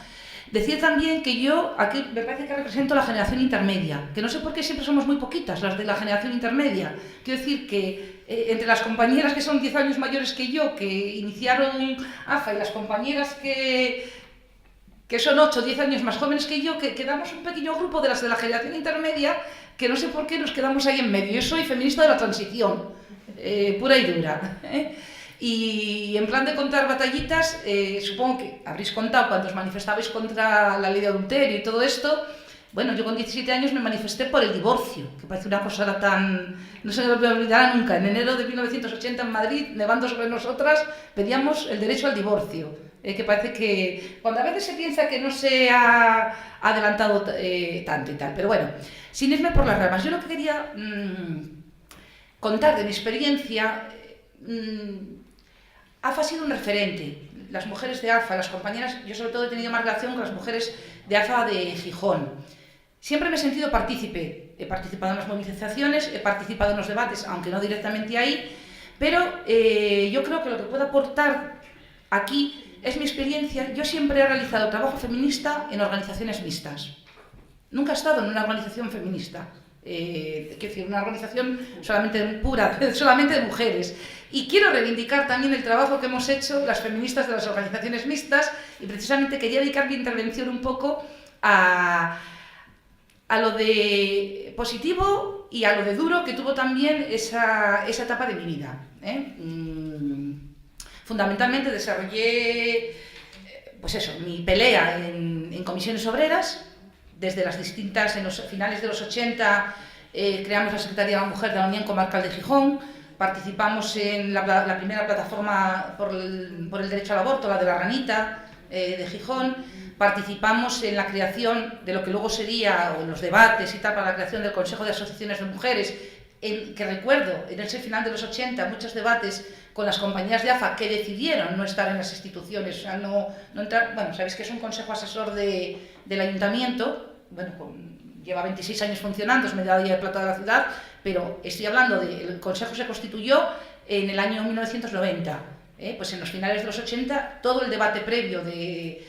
S5: Decir también que yo aquí me parece que represento la generación intermedia, que no sé por qué siempre somos muy poquitas las de la generación intermedia. Quiero decir que entre las compañeras que son 10 años mayores que yo, que iniciaron AFA, y las compañeras que son 8 o 10 años más jóvenes que yo, que quedamos un pequeño grupo de las de la generación intermedia, que no sé por qué nos quedamos ahí en medio. Yo soy feminista de la transición, pura y dura, Y en plan de contar batallitas, supongo que habréis contado cuando os manifestabais contra la ley de adulterio y todo esto. Bueno, yo con 17 años me manifesté por el divorcio, que parece una cosa tan... no se me olvidará nunca. En enero de 1980 en Madrid, nevando sobre nosotras, pedíamos el derecho al divorcio. Que parece que cuando a veces se piensa que no se ha adelantado tanto y tal. Pero bueno, sin irme por las ramas, yo lo que quería contar de mi experiencia... AFA ha sido un referente. Las mujeres de AFA, las compañeras, yo sobre todo he tenido más relación con las mujeres de AFA de Gijón. Siempre me he sentido partícipe. He participado en las movilizaciones, he participado en los debates, aunque no directamente ahí, pero yo creo que lo que puedo aportar aquí es mi experiencia. Yo siempre he realizado trabajo feminista en organizaciones mixtas. Nunca he estado en una organización feminista. Quiero decir, una organización solamente pura, solamente de mujeres. Y quiero reivindicar también el trabajo que hemos hecho las feministas de las organizaciones mixtas, y precisamente quería dedicar mi intervención un poco a lo de positivo y a lo de duro que tuvo también esa etapa de mi vida. Fundamentalmente desarrollé pues eso, mi pelea en comisiones obreras. Desde las distintas, en los finales de los 80, creamos la Secretaría de la Mujer de la Unión Comarcal de Gijón, participamos en la primera plataforma por el derecho al aborto, la de la Ranita, de Gijón, participamos en la creación de lo que luego sería, o en los debates y tal, para la creación del Consejo de Asociaciones de Mujeres, que recuerdo, en ese final de los 80, muchos debates con las compañías de AFA que decidieron no estar en las instituciones, o sea, no entrar. Bueno, sabéis que es un consejo asesor del ayuntamiento, bueno, lleva 26 años funcionando, es medalla de plata de la ciudad, pero estoy hablando del consejo se constituyó en el año 1990, pues en los finales de los 80, todo el debate previo de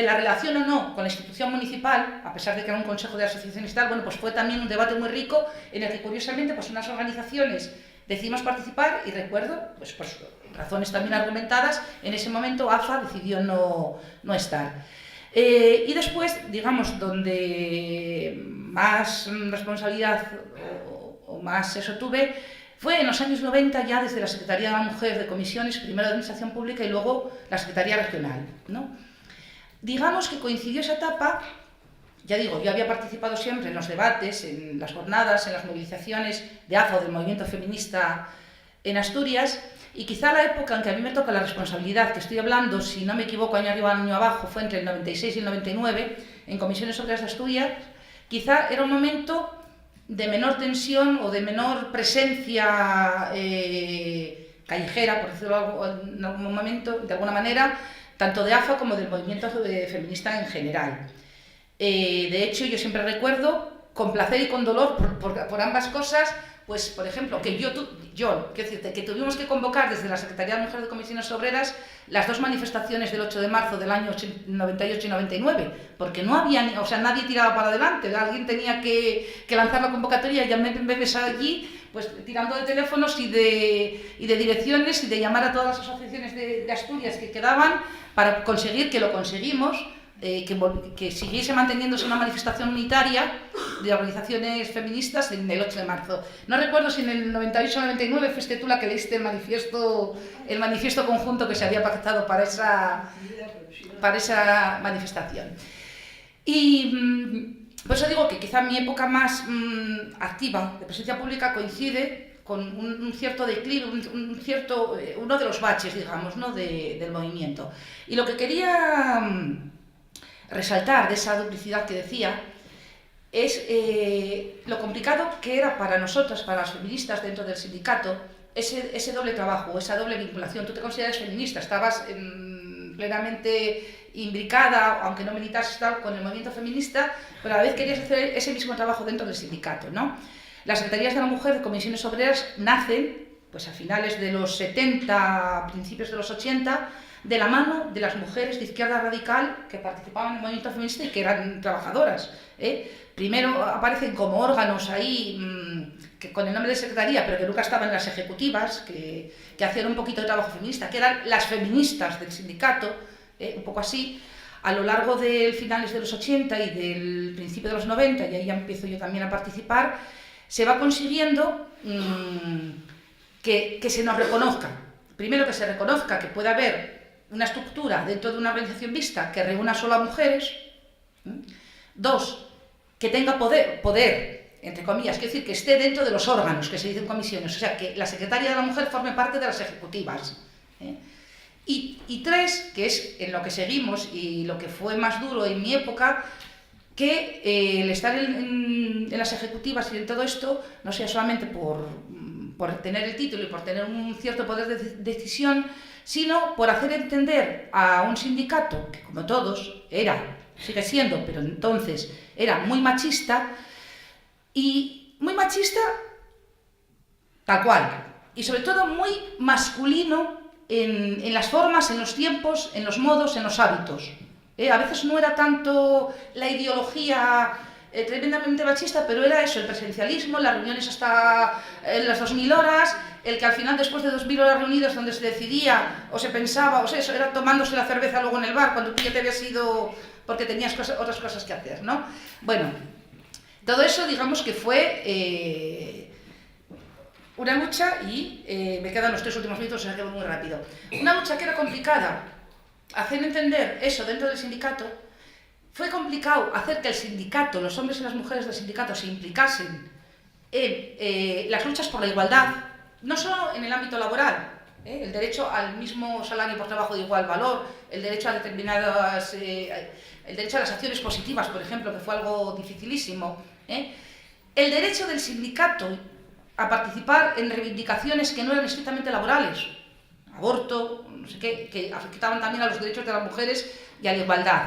S5: la relación o no con la institución municipal, a pesar de que era un consejo de asociaciones y tal, bueno, pues fue también un debate muy rico en el que curiosamente pues unas organizaciones decidimos participar, y recuerdo, pues por razones también argumentadas, en ese momento AFA decidió no estar. Y después, digamos, donde más responsabilidad o más eso tuve, Fue en los años 90 ya desde la Secretaría de la Mujer de Comisiones, primero de Administración Pública y luego la Secretaría Regional, ¿no? Digamos que coincidió esa etapa, ya digo, yo había participado siempre en los debates, en las jornadas, en las movilizaciones de AFA o del movimiento feminista en Asturias, y quizá la época en que a mí me toca la responsabilidad, que estoy hablando, si no me equivoco, año arriba, año abajo, fue entre el 96 y el 99, en Comisiones Obreras de Asturias, quizá era un momento de menor tensión o de menor presencia callejera, por decirlo en algún momento, de alguna manera, tanto de AFA como del movimiento feminista en general. De hecho, yo siempre recuerdo, con placer y con dolor, por ambas cosas, pues, por ejemplo, que quiero decirte, que tuvimos que convocar desde la Secretaría de Mujer de Comisiones Obreras las dos manifestaciones del 8 de marzo del año 98 y 99, porque no había, nadie tiraba para adelante, alguien tenía que lanzar la convocatoria y ya me ves allí, pues tirando de teléfonos y de direcciones y de llamar a todas las asociaciones de Asturias que quedaban para conseguir, que lo conseguimos, que siguiese manteniéndose una manifestación unitaria de organizaciones feministas en el 8 de marzo. No recuerdo si en el 98 o 99 fuiste tú la que leíste el manifiesto conjunto que se había pactado para esa manifestación. Y por eso digo que quizá mi época más activa de presencia pública coincide con un cierto declive, uno de los baches, digamos, ¿no? del movimiento. Y lo que quería resaltar de esa duplicidad que decía es lo complicado que era para nosotras, para las feministas dentro del sindicato, ese doble trabajo, esa doble vinculación. Tú te consideras feminista, estabas plenamente imbricada, aunque no militases con el movimiento feminista, pero a la vez querías hacer ese mismo trabajo dentro del sindicato, ¿no? Las Secretarías de la Mujer de Comisiones Obreras nacen pues, a finales de los 70, principios de los 80, de la mano de las mujeres de izquierda radical que participaban en el movimiento feminista y que eran trabajadoras. Primero aparecen como órganos ahí que con el nombre de secretaría, pero que nunca estaban en las ejecutivas, que hacían un poquito de trabajo feminista, que eran las feministas del sindicato, un poco así, a lo largo de finales de los 80 y del principio de los 90, y ahí ya empiezo yo también a participar, se va consiguiendo que se nos reconozca. Primero, que se reconozca que puede haber una estructura dentro de una organización mixta que reúna solo a mujeres. Dos, que tenga poder, entre comillas, quiero decir, que esté dentro de los órganos que se dicen comisiones, o sea, que la secretaria de la mujer forme parte de las ejecutivas. Y tres, que es en lo que seguimos y lo que fue más duro en mi época, que el estar en las ejecutivas y en todo esto no sea solamente por tener el título y por tener un cierto poder de decisión, sino por hacer entender a un sindicato que, como todos, sigue siendo, pero entonces era muy machista tal cual, y sobre todo muy masculino en las formas, en los tiempos, en los modos, en los hábitos. A veces no era tanto la ideología tremendamente machista, pero era eso, el presencialismo, las reuniones hasta las 2000 horas, el que al final, después de 2000 horas reunidas, donde se decidía o se pensaba, o sea, eso era tomándose la cerveza luego en el bar, cuando tú ya te habías ido porque tenías otras cosas que hacer, ¿no? Bueno, todo eso, digamos que fue una lucha, y me quedan los 3 últimos minutos, o sea que voy muy rápido. Una lucha que era complicada, hacer entender eso dentro del sindicato. Fue complicado hacer que el sindicato, los hombres y las mujeres del sindicato, se implicasen en las luchas por la igualdad, no solo en el ámbito laboral, el derecho al mismo salario por trabajo de igual valor, el derecho a determinadas, el derecho a las acciones positivas, por ejemplo, que fue algo dificilísimo, el derecho del sindicato a participar en reivindicaciones que no eran estrictamente laborales, aborto, no sé qué, que afectaban también a los derechos de las mujeres y a la igualdad.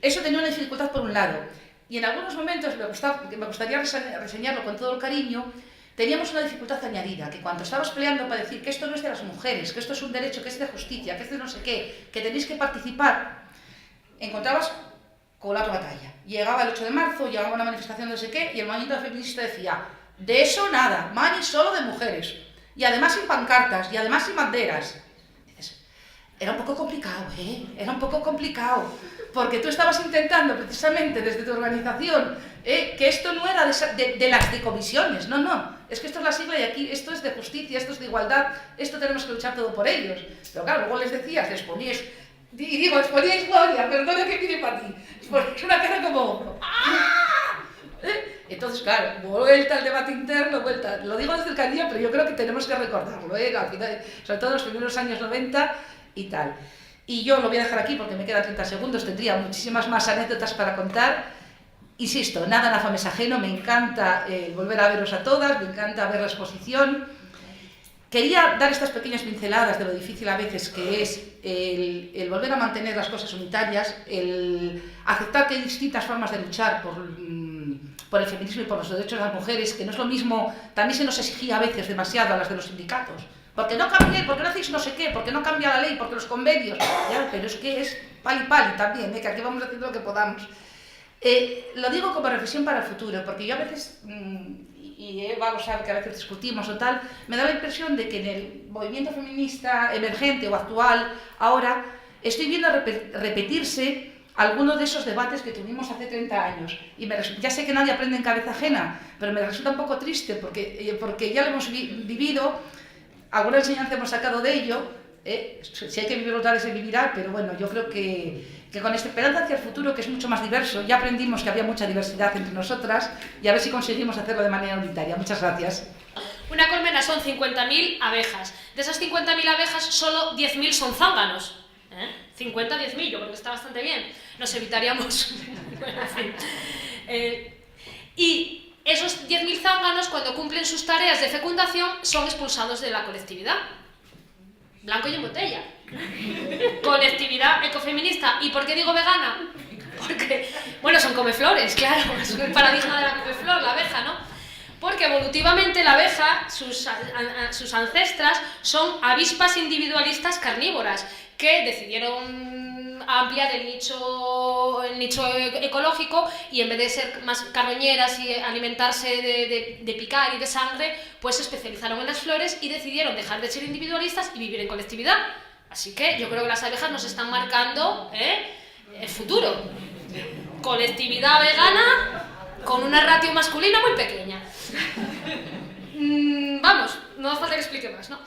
S5: Eso tenía una dificultad por un lado, y en algunos momentos, me gustaría reseñarlo con todo el cariño, teníamos una dificultad añadida, que cuando estabas peleando para decir que esto no es de las mujeres, que esto es un derecho, que es de justicia, que es de no sé qué, que tenéis que participar, encontrabas con la otra batalla. Llegaba el 8 de marzo, llegaba una manifestación de no sé qué, y el movimiento feminista decía, de eso nada, mani solo de mujeres, y además sin pancartas, y además sin banderas. Era un poco complicado, era un poco complicado, porque tú estabas intentando precisamente desde tu organización que esto no era de las decomisiones, no, es que esto es la sigla y aquí esto es de justicia, esto es de igualdad, esto tenemos que luchar todo por ellos. Pero claro, luego les decías, les poníais Gloria, perdona que mire para ti, porque es una cara como... ¡ah! Entonces, claro, vuelta al debate interno, vuelta, lo digo desde el cariño, pero yo creo que tenemos que recordarlo, al final, sobre todo en los primeros años 90 y tal. Y yo lo voy a dejar aquí porque me quedan 30 segundos, tendría muchísimas más anécdotas para contar. Insisto, nada en AFAM es ajeno, me encanta volver a veros a todas, me encanta ver la exposición. Quería dar estas pequeñas pinceladas de lo difícil a veces que es el volver a mantener las cosas unitarias, el aceptar que hay distintas formas de luchar por el feminismo y por los derechos de las mujeres, que no es lo mismo, también se nos exigía a veces demasiado a las de los sindicatos. Porque no cambiéis, porque no hacéis no sé qué, porque no cambia la ley, porque los convenios. Ya, pero es que es pali también, que aquí vamos haciendo lo que podamos. Lo digo como reflexión para el futuro, porque yo a veces, y Eva lo sabe que a veces discutimos o tal, me da la impresión de que en el movimiento feminista emergente o actual, ahora, estoy viendo repetirse algunos de esos debates que tuvimos hace 30 años. Y ya sé que nadie aprende en cabeza ajena, pero me resulta un poco triste porque ya lo hemos vivido. Alguna enseñanza hemos sacado de ello, si hay que vivir otra vez se vivirá, pero bueno, yo creo que con esta esperanza hacia el futuro, que es mucho más diverso, ya aprendimos que había mucha diversidad entre nosotras y a ver si conseguimos hacerlo de manera unitaria. Muchas gracias.
S6: Una colmena son 50.000 abejas. De esas 50.000 abejas, solo 10.000 son zánganos. 50, 10.000, yo creo que está bastante bien. Nos evitaríamos... bueno, en fin. Y esos 10.000 zánganos, cuando cumplen sus tareas de fecundación, son expulsados de la colectividad. Blanco y en botella. Colectividad ecofeminista. ¿Y por qué digo vegana? Porque, bueno, son comeflores, claro, es el paradigma de la comeflor, la abeja, ¿no? Porque evolutivamente la abeja, sus ancestras, son avispas individualistas carnívoras que decidieron ampliar el nicho ecológico y en vez de ser más carroñeras y alimentarse de picar y de sangre, pues se especializaron en las flores y decidieron dejar de ser individualistas y vivir en colectividad. Así que yo creo que las abejas nos están marcando el futuro. Colectividad vegana con una ratio masculina muy pequeña. Vamos, no hace falta que explique más, ¿no?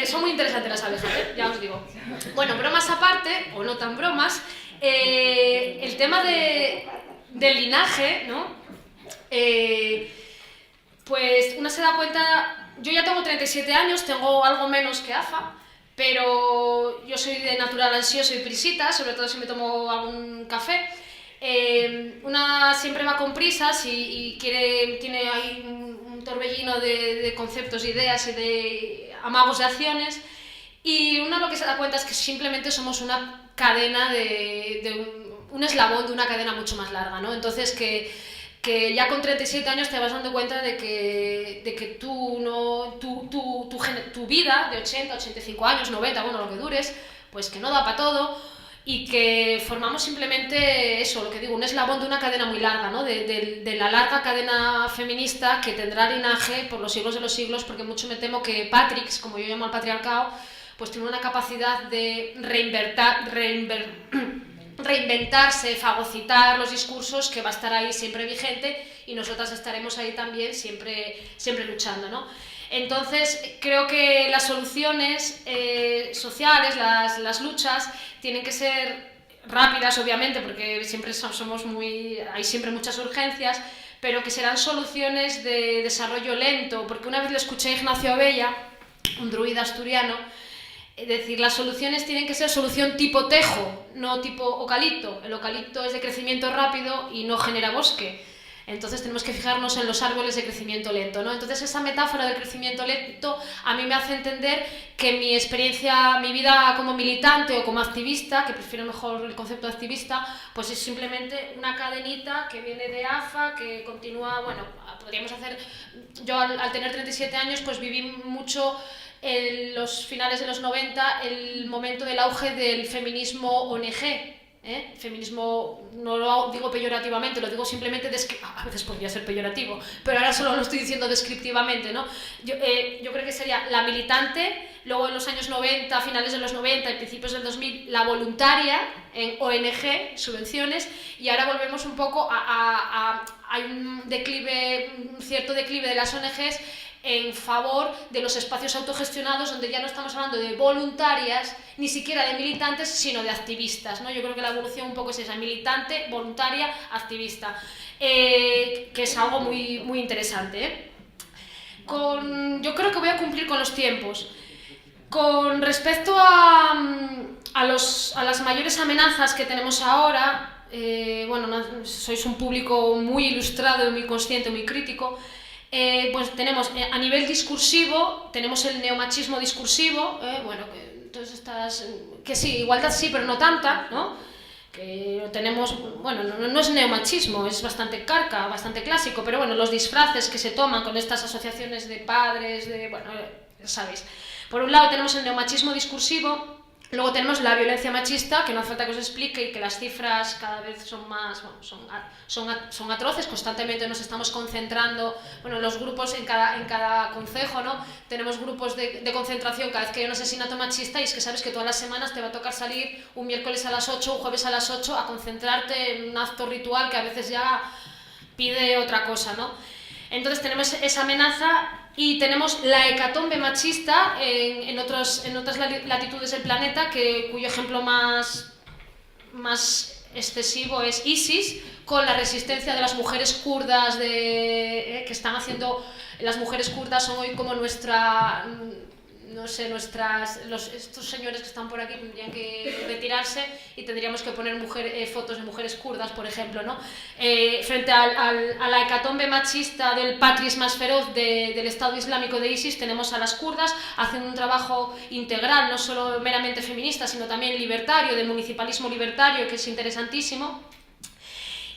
S6: Son muy interesantes las abejas, ya os digo. Bueno, bromas aparte, o no tan bromas, el tema del linaje, ¿no? Pues una se da cuenta, yo ya tengo 37 años, tengo algo menos que AFA, pero yo soy de natural ansioso y prisita, sobre todo si me tomo algún café. Una siempre va con prisas y tiene ahí un torbellino de conceptos, ideas y de amagos de acciones, y una lo que se da cuenta es que simplemente somos una cadena un eslabón de una cadena mucho más larga, ¿no? Entonces que ya con 37 años te vas dando cuenta de que tu vida de 80, 85 años, 90, bueno, lo que dures, pues que no da para todo, y que formamos simplemente eso, lo que digo, un eslabón de una cadena muy larga, ¿no? de la larga cadena feminista que tendrá linaje por los siglos de los siglos, porque mucho me temo que Patrix, como yo llamo al patriarcado, pues tiene una capacidad de reinventarse, fagocitar los discursos, que va a estar ahí siempre vigente, y nosotras estaremos ahí también siempre luchando, ¿no? Entonces, creo que las soluciones sociales, las luchas, tienen que ser rápidas, obviamente, porque siempre hay siempre muchas urgencias, pero que serán soluciones de desarrollo lento, porque una vez le escuché a Ignacio Abella, un druida asturiano, decir, las soluciones tienen que ser solución tipo tejo, no tipo eucalipto. El eucalipto es de crecimiento rápido y no genera bosque. Entonces tenemos que fijarnos en los árboles de crecimiento lento, ¿no? Entonces esa metáfora del crecimiento lento a mí me hace entender que mi experiencia, mi vida como militante o como activista, que prefiero mejor el concepto de activista, pues es simplemente una cadenita que viene de AFA, que continúa, bueno, podríamos hacer... Yo al tener 37 años pues viví mucho en los finales de los 90 el momento del auge del feminismo ONG, Feminismo no lo digo peyorativamente, lo digo simplemente, a veces podría ser peyorativo, pero ahora solo lo estoy diciendo descriptivamente, ¿no? Yo creo que sería la militante, luego en los años 90, finales de los 90 y principios del 2000, la voluntaria en ONG, subvenciones, y ahora volvemos un poco hay un cierto declive de las ONGs en favor de los espacios autogestionados, donde ya no estamos hablando de voluntarias, ni siquiera de militantes, sino de activistas, ¿no? Yo creo que la evolución un poco es esa, militante, voluntaria, activista, que es algo muy, muy interesante, yo creo que voy a cumplir con los tiempos. Con respecto a las mayores amenazas que tenemos ahora, sois un público muy ilustrado, muy consciente, muy crítico. Pues tenemos a nivel discursivo, tenemos el neomachismo discursivo, todas estas, que sí, igualdad sí, pero no tanta, ¿no? Que tenemos, no es neomachismo, es bastante carca, bastante clásico, pero bueno, los disfraces que se toman con estas asociaciones de padres, sabéis. Por un lado tenemos el neomachismo discursivo. Luego tenemos la violencia machista, que no hace falta que os explique, y que las cifras cada vez son más, son atroces. Constantemente nos estamos concentrando, los grupos en cada concejo, ¿no? Tenemos grupos de concentración cada vez que hay un asesinato machista, y es que sabes que todas las semanas te va a tocar salir un miércoles a las 8, un jueves a las 8, a concentrarte en un acto ritual que a veces ya pide otra cosa, ¿no? Entonces tenemos esa amenaza. Y tenemos la hecatombe machista en otras latitudes del planeta, cuyo ejemplo más excesivo es ISIS, con la resistencia de las mujeres kurdas, que están haciendo. Las mujeres kurdas son hoy como estos señores que están por aquí tendrían que retirarse y tendríamos que poner fotos de mujeres kurdas, por ejemplo, ¿no? Frente a la hecatombe machista del patris más feroz del Estado Islámico de ISIS, tenemos a las kurdas haciendo un trabajo integral, no solo meramente feminista, sino también libertario, de municipalismo libertario, que es interesantísimo.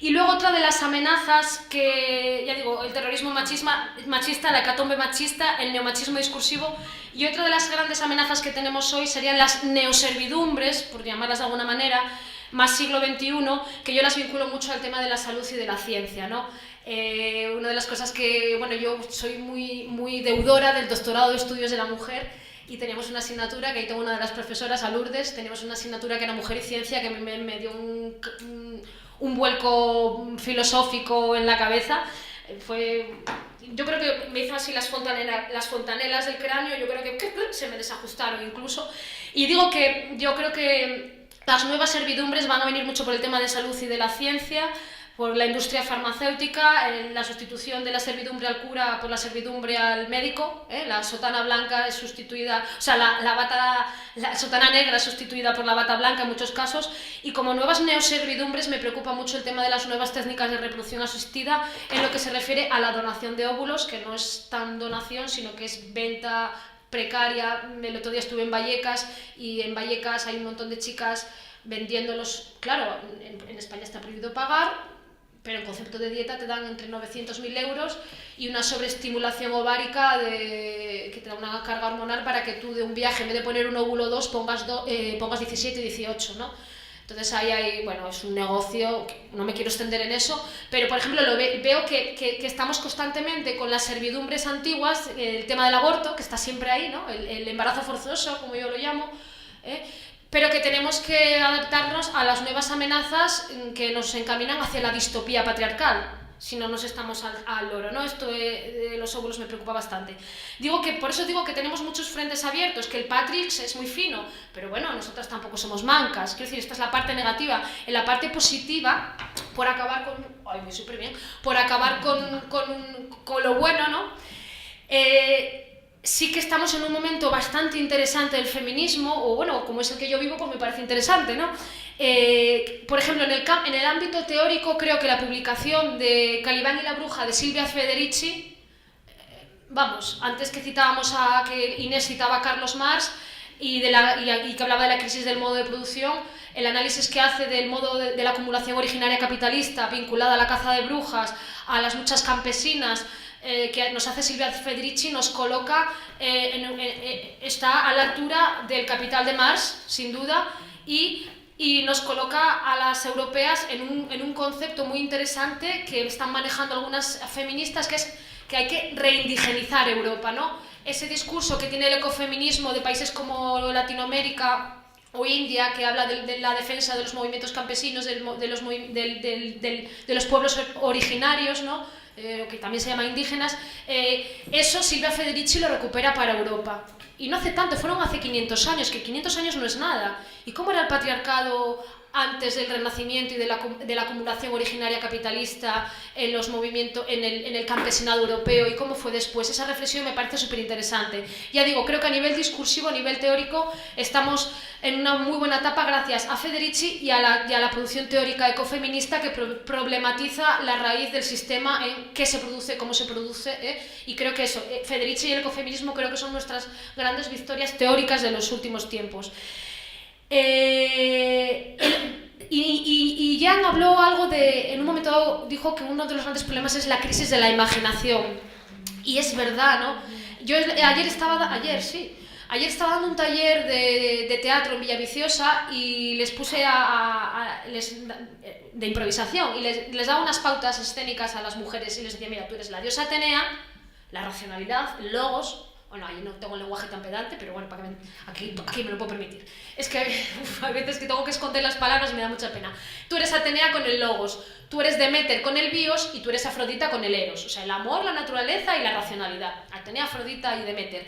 S6: Y luego otra de las amenazas que, ya digo, el terrorismo machista, la hecatombe machista, el neomachismo discursivo, y otra de las grandes amenazas que tenemos hoy serían las neoservidumbres, por llamarlas de alguna manera, más siglo XXI, que yo las vinculo mucho al tema de la salud y de la ciencia, ¿no? Una de las cosas que, yo soy muy, muy deudora del doctorado de estudios de la mujer, y teníamos una asignatura, que ahí tengo una de las profesoras, a Lourdes, teníamos una asignatura que era Mujer y Ciencia, que me dio un vuelco filosófico en la cabeza. Yo creo que me hizo así las fontanelas del cráneo, yo creo que se me desajustaron incluso. Y digo que yo creo que las nuevas servidumbres van a venir mucho por el tema de salud y de la ciencia, por la industria farmacéutica, la sustitución de la servidumbre al cura por la servidumbre al médico, la sotana blanca es sustituida, o sea, la sotana negra es sustituida por la bata blanca en muchos casos, y como nuevas neoservidumbres me preocupa mucho el tema de las nuevas técnicas de reproducción asistida en lo que se refiere a la donación de óvulos, que no es tan donación, sino que es venta precaria. El otro día estuve en Vallecas, y en Vallecas hay un montón de chicas vendiéndolos. Claro, en España está prohibido pagar, pero en concepto de dieta te dan entre 900.000 euros y una sobreestimulación ovárica que te da una carga hormonal para que tú de un viaje, en vez de poner un óvulo o dos, pongas 17 y 18, ¿no? Entonces ahí es un negocio, no me quiero extender en eso, pero por ejemplo veo que estamos constantemente con las servidumbres antiguas, el tema del aborto, que está siempre ahí, ¿no? El embarazo forzoso, como yo lo llamo, pero que tenemos que adaptarnos a las nuevas amenazas que nos encaminan hacia la distopía patriarcal, si no nos estamos al loro, ¿no? Esto de los óvulos me preocupa bastante. Por eso digo que tenemos muchos frentes abiertos, que el Patrix es muy fino, pero nosotras tampoco somos mancas. Quiero decir, esta es la parte negativa. En la parte positiva, por acabar con lo bueno, ¿no? Sí que estamos en un momento bastante interesante del feminismo, o como es el que yo vivo, pues me parece interesante, ¿no? Por ejemplo, en el ámbito teórico, creo que la publicación de Calibán y la bruja de Silvia Federici, antes que citábamos que Inés citaba a Carlos Marx y que hablaba de la crisis del modo de producción, el análisis que hace del modo de la acumulación originaria capitalista vinculada a la caza de brujas, a las luchas campesinas, que nos hace Silvia Federici, nos coloca, está a la altura del Capital de Marx, sin duda, y y nos coloca a las europeas en un concepto muy interesante que están manejando algunas feministas, que es que hay que reindigenizar Europa, ¿no? Ese discurso que tiene el ecofeminismo de países como Latinoamérica o India, que habla de la defensa de los movimientos campesinos, de los pueblos originarios, ¿no? Que también se llaman indígenas, eso Silvia Federici lo recupera para Europa. Y no hace tanto, fueron hace 500 años, que 500 años no es nada. ¿Y cómo era el patriarcado antes del Renacimiento y de la acumulación originaria capitalista en los movimientos, en el campesinado europeo, y cómo fue después? Esa reflexión me parece súper interesante. Ya digo, creo que a nivel discursivo, a nivel teórico, estamos en una muy buena etapa gracias a Federici y a la producción teórica ecofeminista que problematiza la raíz del sistema en qué se produce, cómo se produce, y creo que eso, Federici y el ecofeminismo creo que son nuestras grandes victorias teóricas de los últimos tiempos. Y Jan habló algo de, en un momento dado dijo que uno de los grandes problemas es la crisis de la imaginación, y es verdad, ¿no? Yo ayer estaba dando un taller de teatro en Villaviciosa y les puse de improvisación, y les daba unas pautas escénicas a las mujeres y les decía, mira, tú eres la diosa Atenea, la racionalidad, el logos. Bueno, ahí no tengo el lenguaje tan pedante, pero bueno, aquí me lo puedo permitir. Es que hay veces que tengo que esconder las palabras y me da mucha pena. Tú eres Atenea con el logos, tú eres Deméter con el bios y tú eres Afrodita con el eros. O sea, el amor, la naturaleza y la racionalidad. Atenea, Afrodita y Deméter.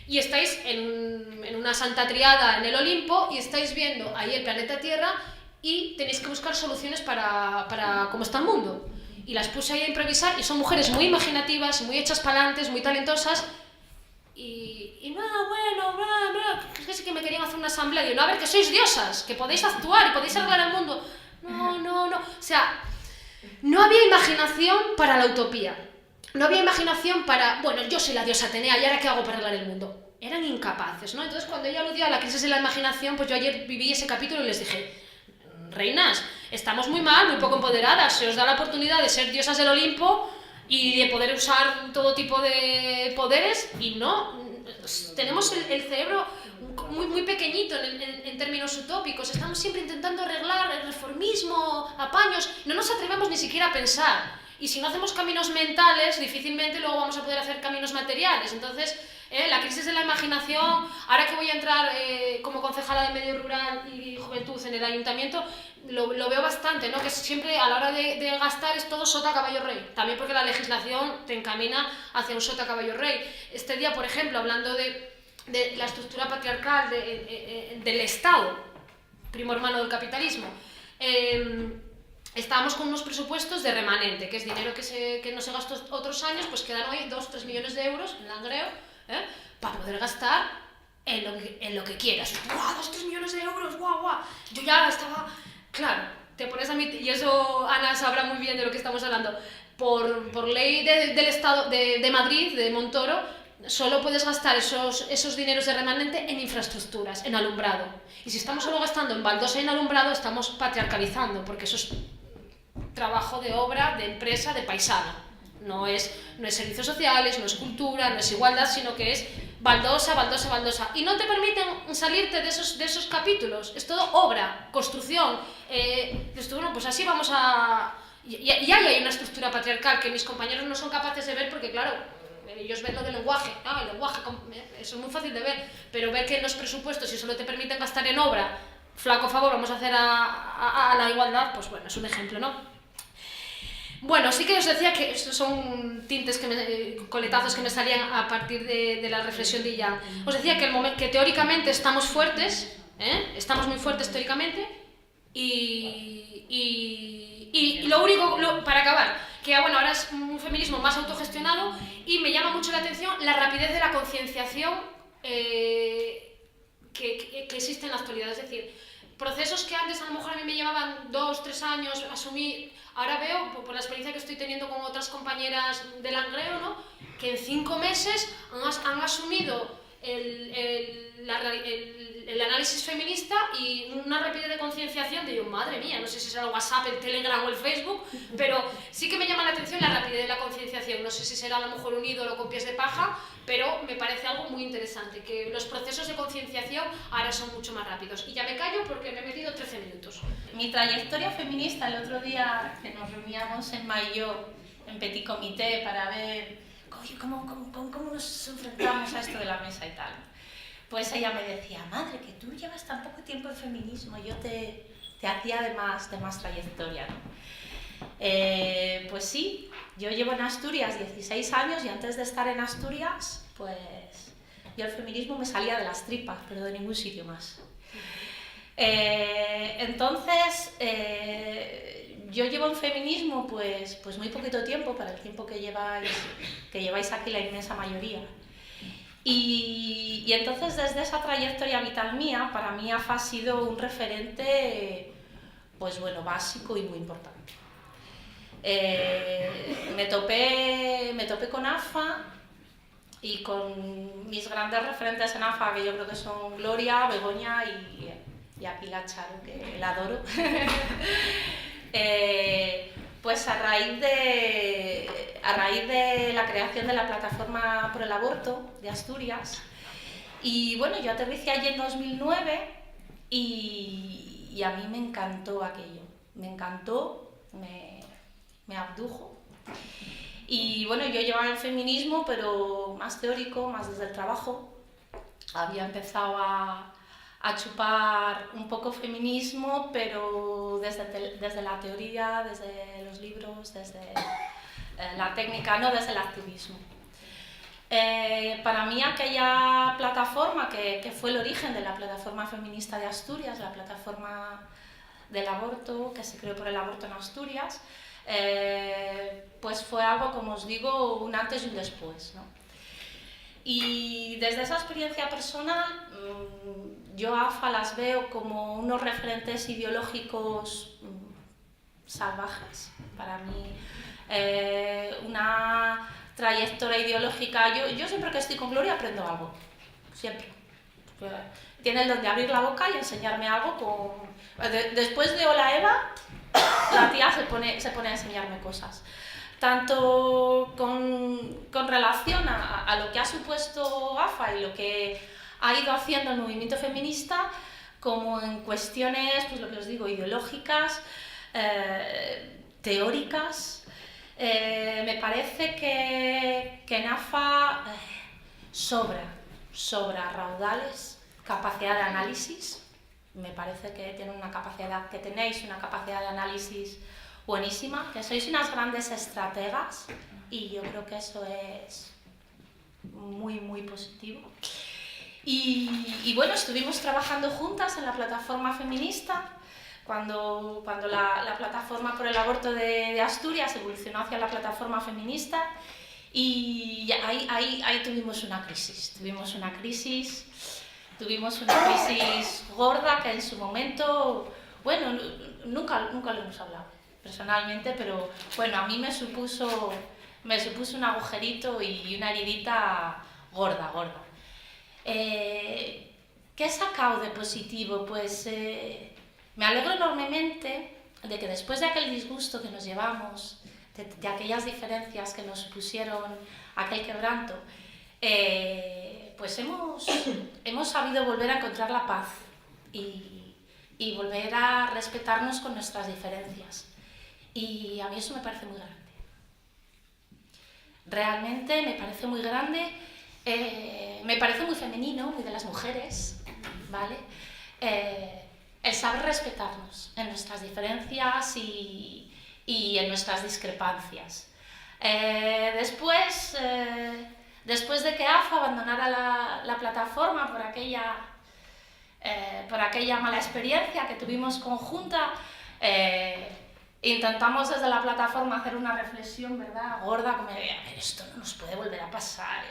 S6: Y estáis en una santa triada en el Olimpo y estáis viendo ahí el planeta Tierra y tenéis que buscar soluciones para cómo está el mundo. Y las puse ahí a improvisar y son mujeres muy imaginativas, muy hechas para adelante, muy talentosas. Y no, bueno, bla, bla, es que sí que me querían hacer una asamblea. Digo, no, a ver, que sois diosas, que podéis actuar y podéis arreglar el mundo. No. O sea, no había imaginación para la utopía. No había imaginación para, bueno, yo soy la diosa Atenea y ahora ¿qué hago para arreglar el mundo? Eran incapaces, ¿no? Entonces, cuando ella aludió a la crisis de la imaginación, pues yo ayer viví ese capítulo y les dije, reinas, estamos muy mal, muy poco empoderadas, se os da la oportunidad de ser diosas del Olimpo y de poder usar todo tipo de poderes y no, tenemos el cerebro muy pequeñito en términos utópicos, estamos siempre intentando arreglar el reformismo, apaños, no nos atrevemos ni siquiera a pensar, y si no hacemos caminos mentales, difícilmente luego vamos a poder hacer caminos materiales. Entonces, la crisis de la imaginación, ahora que voy a entrar como concejala de Medio Rural y Juventud en el Ayuntamiento, lo veo bastante, ¿no? Que siempre a la hora de gastar es todo sota caballo rey, también porque la legislación te encamina hacia un sota caballo rey. Este día, por ejemplo, hablando de la estructura patriarcal del Estado, primo hermano del capitalismo, estábamos con unos presupuestos de remanente, que es dinero que no se gastó otros años, pues quedan hoy 2-3 millones de euros en Langreo, para poder gastar en lo que quieras. ¡Guau! 2-3 millones de euros, guau. Yo ya estaba... Claro, te pones a mí, y eso Ana sabrá muy bien de lo que estamos hablando, por ley del Estado de Madrid, de Montoro, solo puedes gastar esos dineros de remanente en infraestructuras, en alumbrado. Y si estamos solo gastando en baldosa y en alumbrado, estamos patriarcalizando, porque eso es trabajo de obra, de empresa, de paisana. No es servicios sociales, no es cultura, no es igualdad, sino que es baldosa. Y no te permiten salirte de esos capítulos. Es todo obra, construcción. Bueno, pues así vamos a... Y hay una estructura patriarcal que mis compañeros no son capaces de ver porque, claro, ellos ven lo del lenguaje. El lenguaje, eso es muy fácil de ver. Pero ver que en los presupuestos, si solo te permiten gastar en obra, flaco favor, vamos a hacer a la igualdad, pues bueno, es un ejemplo, ¿no? Bueno, sí que os decía que estos son tintes, coletazos que me salían a partir de la reflexión de Jan. Os decía que teóricamente estamos fuertes, estamos muy fuertes teóricamente, y lo único, para acabar, que bueno, ahora es un feminismo más autogestionado y me llama mucho la atención la rapidez de la concienciación que existe en la actualidad. Es decir, procesos que antes a lo mejor a mí me llevaban 2-3 años asumir, ahora veo, por la experiencia que estoy teniendo con otras compañeras de Langreo, ¿no? Que en 5 meses han asumido el análisis feminista y una rapidez de concienciación de yo, madre mía, no sé si será el WhatsApp, el Telegram o el Facebook, pero sí que me llama la atención la rapidez de la concienciación. No sé si será a lo mejor un ídolo con pies de paja, pero me parece algo muy interesante, que los procesos de concienciación ahora son mucho más rápidos. Y ya me callo porque me he metido 13 minutos.
S7: mi trayectoria feminista, el otro día que nos reuníamos en Maillot, en Petit Comité, para ver cómo nos enfrentamos a esto de la mesa y tal, pues ella me decía, madre, que tú llevas tan poco tiempo en feminismo, yo te hacía de más trayectoria, ¿no? Pues sí, yo llevo en Asturias 16 años y antes de estar en Asturias, pues yo el feminismo me salía de las tripas, pero de ningún sitio más. Entonces, yo llevo en feminismo pues muy poquito tiempo para el tiempo que lleváis aquí la inmensa mayoría. Y entonces desde esa trayectoria vital mía, para mí AFA ha sido un referente pues bueno, básico y muy importante. Me topé con AFA y con mis grandes referentes en AFA, que yo creo que son Gloria, Begoña y a Pilar Charo, que la adoro. Pues a raíz de la creación de la Plataforma por el Aborto de Asturias, y bueno, yo aterricé allí en 2009 y a mí me encantó aquello, me encantó, me abdujo. Y bueno, yo llevaba el feminismo, pero más teórico, más desde el trabajo. Había empezado a chupar un poco feminismo, pero desde la teoría, desde los libros, desde la técnica, no desde el activismo. Para mí aquella plataforma, que fue el origen de la Plataforma Feminista de Asturias, la plataforma del aborto, que se creó por el aborto en Asturias, pues fue algo, como os digo, un antes y un después, ¿no? Y desde esa experiencia personal, yo a AFA las veo como unos referentes ideológicos salvajes. Para mí, una trayectoria ideológica, yo siempre que estoy con Gloria aprendo algo, siempre. Tiene el don de abrir la boca y enseñarme algo. Después de Hola Eva, la tía se pone a enseñarme cosas. Tanto con relación a lo que ha supuesto AFA y lo que ha ido haciendo el movimiento feminista, como en cuestiones, pues lo que os digo, ideológicas, teóricas. Me parece que en AFA sobra raudales, capacidad de análisis. Me parece que tenéis una capacidad de análisis buenísima, que sois unas grandes estrategas y yo creo que eso es muy, muy positivo. Y bueno, estuvimos trabajando juntas en la plataforma feminista cuando la Plataforma por el Aborto de Asturias evolucionó hacia la plataforma feminista y ahí tuvimos una crisis gorda que en su momento, bueno, nunca lo hemos hablado personalmente, pero bueno, a mí me supuso un agujerito y una heridita gorda. ¿Qué he sacado de positivo? Pues me alegro enormemente de que después de aquel disgusto que nos llevamos, de aquellas diferencias que nos pusieron aquel quebranto, pues hemos sabido volver a encontrar la paz y volver a respetarnos con nuestras diferencias. Y a mí eso me parece muy grande. Realmente me parece muy grande, me parece muy femenino, muy de las mujeres, ¿vale? El saber respetarnos en nuestras diferencias y en nuestras discrepancias. Después de que AFA abandonara la plataforma por aquella mala experiencia que tuvimos conjunta, intentamos desde la plataforma hacer una reflexión, ¿verdad?, gorda, como de, a ver, esto no nos puede volver a pasar,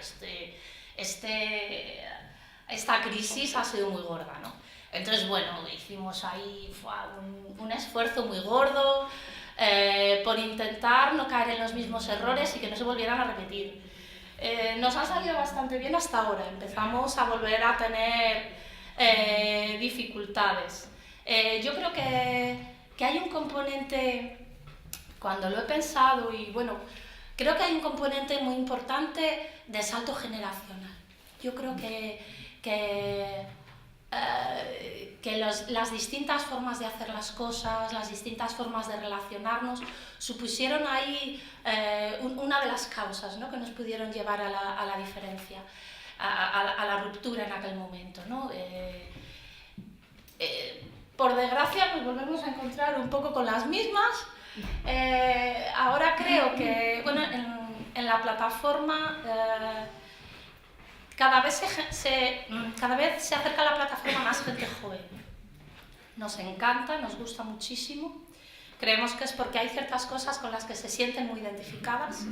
S7: esta crisis ha sido muy gorda, ¿no? Entonces, bueno, hicimos ahí un esfuerzo muy gordo por intentar no caer en los mismos errores y que no se volvieran a repetir. Nos ha salido bastante bien hasta ahora, empezamos a volver a tener dificultades. Yo creo que hay un componente, cuando lo he pensado, y bueno, creo que hay un componente muy importante de salto generacional. Yo creo que que las distintas formas de hacer las cosas, las distintas formas de relacionarnos, supusieron ahí una de las causas, ¿no?, que nos pudieron llevar a la diferencia, a la ruptura en aquel momento, ¿no? Por desgracia nos volvemos a encontrar un poco con las mismas. Ahora creo que, bueno, en la plataforma cada vez se acerca a la plataforma más gente joven. Nos encanta, nos gusta muchísimo. Creemos que es porque hay ciertas cosas con las que se sienten muy identificadas.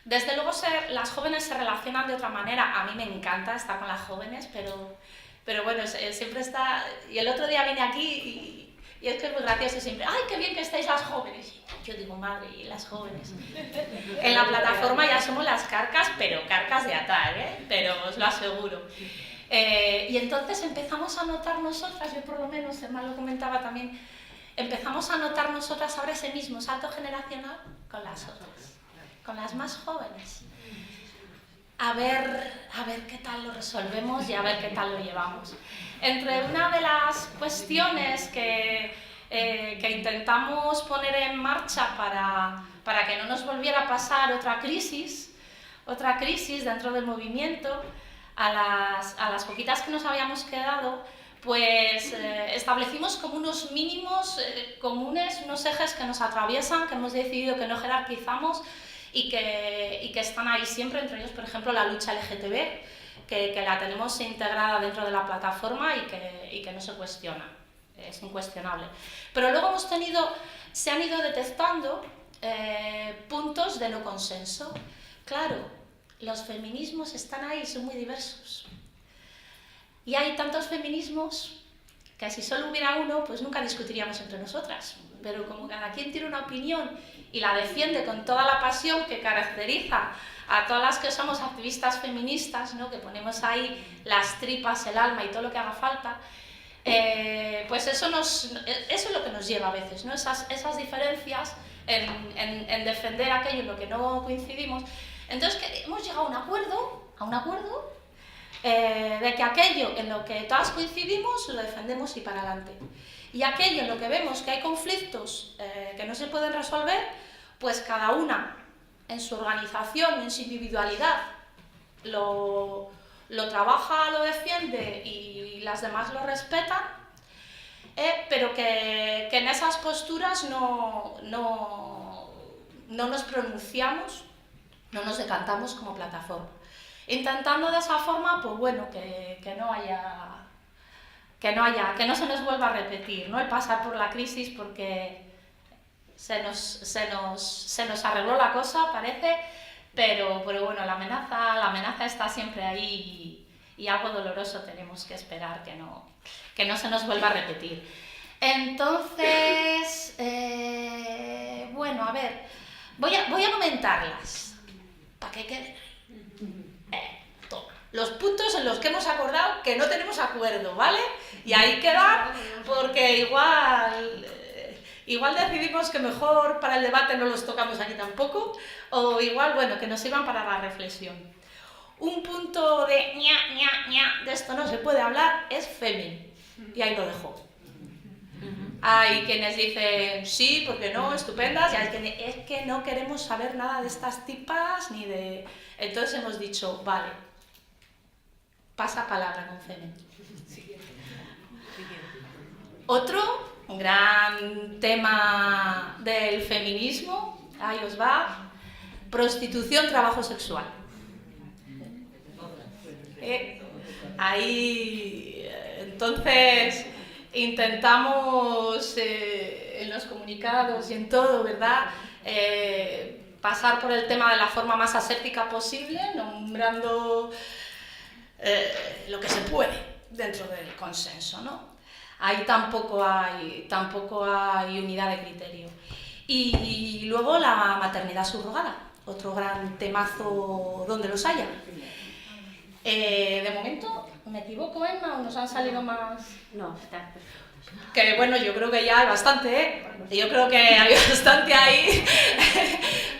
S7: Desde luego las jóvenes se relacionan de otra manera. A mí me encanta estar con las jóvenes, pero bueno, siempre está... Y el otro día vine aquí y es que es muy gracioso siempre. ¡Ay, qué bien que estáis las jóvenes! Y yo digo, madre, ¿y las jóvenes? En la plataforma ya somos las carcas, pero carcas de atar, ¿eh? Pero os lo aseguro. Y entonces empezamos a notar nosotras, yo por lo menos, Emma lo comentaba también, empezamos a notar nosotras ahora ese mismo salto generacional con las otras, con las más jóvenes. A ver qué tal lo resolvemos y a ver qué tal lo llevamos. Entre una de las cuestiones que intentamos poner en marcha para que no nos volviera a pasar otra crisis dentro del movimiento, a las poquitas que nos habíamos quedado, pues establecimos como unos mínimos comunes, unos ejes que nos atraviesan, que hemos decidido que no jerarquizamos y que están ahí siempre, entre ellos, por ejemplo, la lucha LGTB, que la tenemos integrada dentro de la plataforma y que no se cuestiona, es incuestionable. Pero luego se han ido detectando puntos de no consenso. Claro, los feminismos están ahí, son muy diversos. Y hay tantos feminismos que si solo hubiera uno, pues nunca discutiríamos entre nosotras. Pero como cada quien tiene una opinión y la defiende con toda la pasión que caracteriza a todas las que somos activistas feministas, ¿no?, que ponemos ahí las tripas, el alma y todo lo que haga falta, pues eso es lo que nos lleva a veces, ¿no?, esas diferencias en defender aquello en lo que no coincidimos. Entonces hemos llegado a un acuerdo de que aquello en lo que todas coincidimos lo defendemos y para adelante. Y aquello en lo que vemos que hay conflictos que no se pueden resolver, pues cada una en su organización, en su individualidad, lo trabaja, lo defiende y las demás lo respetan, pero que en esas posturas no nos pronunciamos, no nos decantamos como plataforma. Intentando de esa forma, pues bueno, que no se nos vuelva a repetir, ¿no?, el pasar por la crisis, porque se nos arregló la cosa, parece, pero bueno, la amenaza está siempre ahí y algo doloroso tenemos que esperar que no se nos vuelva a repetir. Entonces, bueno, a ver, voy a comentarlas para que queden ahí. Los puntos en los que hemos acordado que no tenemos acuerdo, ¿vale? Y ahí queda, porque igual decidimos que mejor para el debate no los tocamos aquí tampoco, o igual, bueno, que nos sirvan para la reflexión. Un punto de de esto no se puede hablar es Femi, y ahí lo dejo. Hay quienes dicen sí, porque no, estupendas, y hay quienes es que no queremos saber nada de estas tipas ni de... Entonces hemos dicho, vale, pasa palabra con Femi. Otro gran tema del feminismo, ahí os va, prostitución, trabajo sexual. Ahí, entonces, intentamos en los comunicados y en todo, ¿verdad?, pasar por el tema de la forma más aséptica posible, nombrando lo que se puede dentro del consenso, ¿no? Ahí tampoco hay unidad de criterio. Y luego la maternidad subrogada, otro gran temazo donde los haya. De momento, ¿me equivoco, Emma, o nos han salido más?
S3: No, está perfecto.
S7: Que bueno, yo creo que ya hay bastante, ¿eh? Yo creo que hay bastante ahí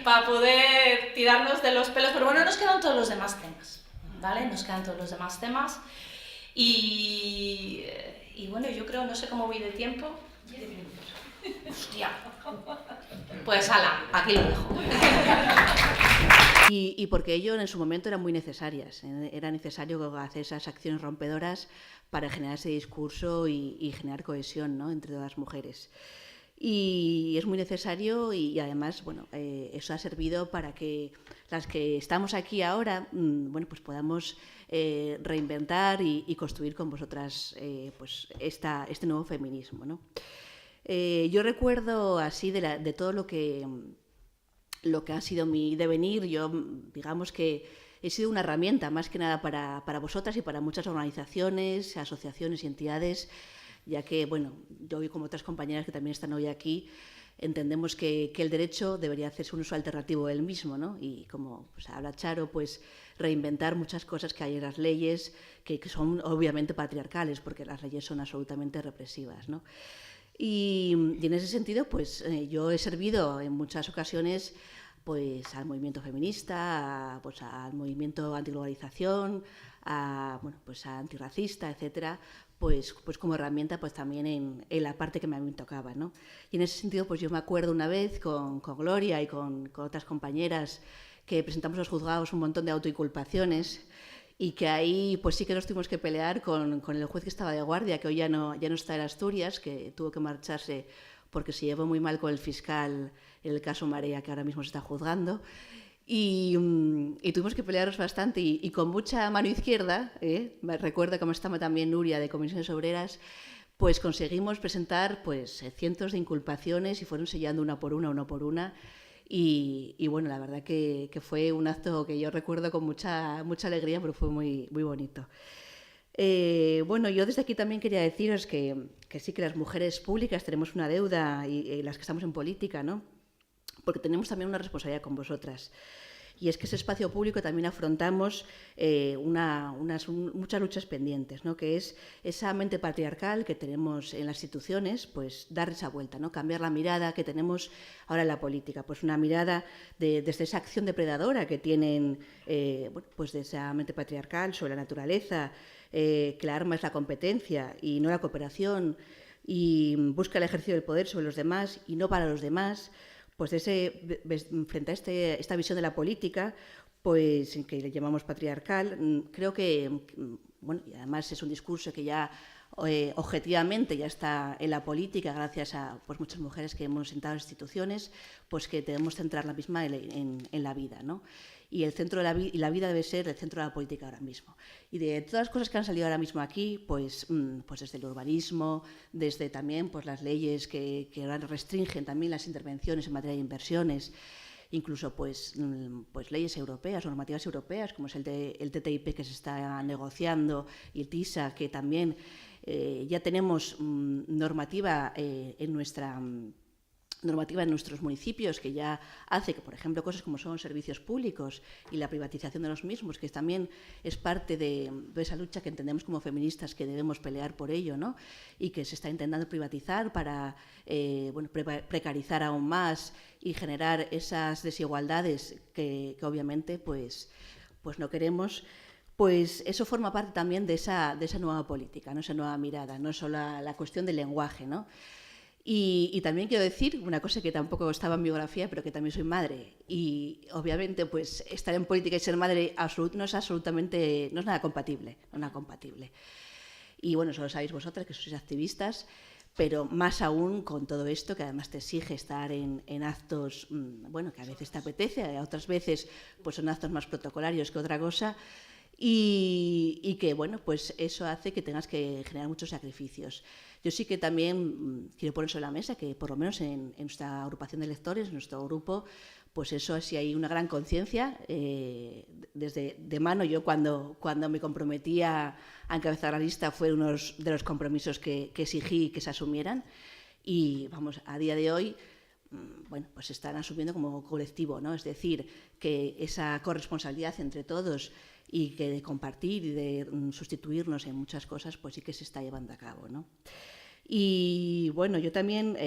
S7: para poder tirarnos de los pelos, pero bueno, nos quedan todos los demás temas, ¿vale? Nos quedan todos los demás temas Y bueno, yo creo, no sé cómo voy de tiempo.
S4: 10 minutos.
S7: Hostia. Pues ala, aquí lo dejo.
S8: Y porque ello en su momento eran muy necesarias. Era necesario hacer esas acciones rompedoras para generar ese discurso y generar cohesión, ¿no?, entre todas las mujeres. Y es muy necesario y además, bueno, eso ha servido para que las que estamos aquí ahora, bueno, pues podamos reinventar y construir con vosotras pues este nuevo feminismo, ¿no? Yo recuerdo así de todo lo que ha sido mi devenir. Yo, digamos que he sido una herramienta más que nada para vosotras y para muchas organizaciones, asociaciones y entidades, ya que, bueno, yo y como otras compañeras que también están hoy aquí, entendemos que el derecho debería hacerse un uso alternativo del mismo, ¿no? Y como pues, habla Charo, pues reinventar muchas cosas que hay en las leyes que son obviamente patriarcales, porque las leyes son absolutamente represivas, ¿no? Y en ese sentido, pues yo he servido en muchas ocasiones pues al movimiento feminista, pues al movimiento antiglobalización, bueno, pues a antirracista, etcétera, pues como herramienta pues también en la parte que me tocaba, ¿no? Y en ese sentido, pues yo me acuerdo una vez con Gloria y con otras compañeras que presentamos a los juzgados un montón de autoinculpaciones y que ahí pues sí que nos tuvimos que pelear con el juez que estaba de guardia, que hoy ya no está en Asturias, que tuvo que marcharse porque se llevó muy mal con el fiscal en el caso Marea, que ahora mismo se está juzgando. Y tuvimos que pelearnos bastante y con mucha mano izquierda, me recuerdo cómo estaba también Nuria de Comisiones Obreras, pues conseguimos presentar pues cientos de inculpaciones y fueron sellando una por una. Y bueno, la verdad que fue un acto que yo recuerdo con mucha alegría, pero fue muy, muy bonito. Bueno, yo desde aquí también quería deciros que sí que las mujeres públicas tenemos una deuda y las que estamos en política, ¿no? Porque tenemos también una responsabilidad con vosotras. Y es que ese espacio público también afrontamos muchas luchas pendientes, ¿no? Que es esa mente patriarcal que tenemos en las instituciones, pues dar esa vuelta, ¿no? Cambiar la mirada que tenemos ahora en la política, pues una mirada desde esa acción depredadora que tienen bueno, pues de esa mente patriarcal sobre la naturaleza, que la arma es la competencia y no la cooperación, y busca el ejercicio del poder sobre los demás y no para los demás. Pues frente a esta visión de la política, pues que le llamamos patriarcal, creo que, bueno, y además es un discurso que ya objetivamente ya está en la política gracias a pues, muchas mujeres que hemos sentado en instituciones, pues que debemos centrar la misma en la vida, ¿no? Y el centro de la vida debe ser el centro de la política ahora mismo. Y de todas las cosas que han salido ahora mismo aquí, pues desde el urbanismo, desde también pues, las leyes que restringen también las intervenciones en materia de inversiones, incluso pues leyes europeas, normativas europeas, como es el TTIP que se está negociando y el TISA, que también ya tenemos normativa en nuestros municipios que ya hace que, por ejemplo, cosas como son servicios públicos y la privatización de los mismos, que también es parte de esa lucha que entendemos como feministas que debemos pelear por ello, ¿no? Y que se está intentando privatizar para bueno, precarizar aún más y generar esas desigualdades que obviamente pues no queremos. Pues eso forma parte también de esa nueva política, ¿no? Esa nueva mirada, no solo la cuestión del lenguaje, ¿no? Y también quiero decir una cosa que tampoco estaba en biografía, pero que también soy madre. Y obviamente pues estar en política y ser madre no es nada compatible, Y bueno, eso lo sabéis vosotras, que sois activistas, pero más aún con todo esto, que además te exige estar en actos, bueno, que a veces te apetece, a otras veces pues son actos más protocolarios que otra cosa. Y que, bueno, pues eso hace que tengas que generar muchos sacrificios. Yo sí que también quiero poner sobre la mesa que, por lo menos en nuestra agrupación de lectores, en nuestro grupo, pues eso sí hay una gran conciencia. Desde de mano, yo cuando me comprometí a encabezar la lista fue uno de los compromisos que exigí que se asumieran. Y, vamos, a día de hoy, bueno, pues se están asumiendo como colectivo, ¿no? Es decir, que esa corresponsabilidad entre todos y que de compartir y de sustituirnos en muchas cosas, pues sí que se está llevando a cabo, ¿no? Y bueno, yo también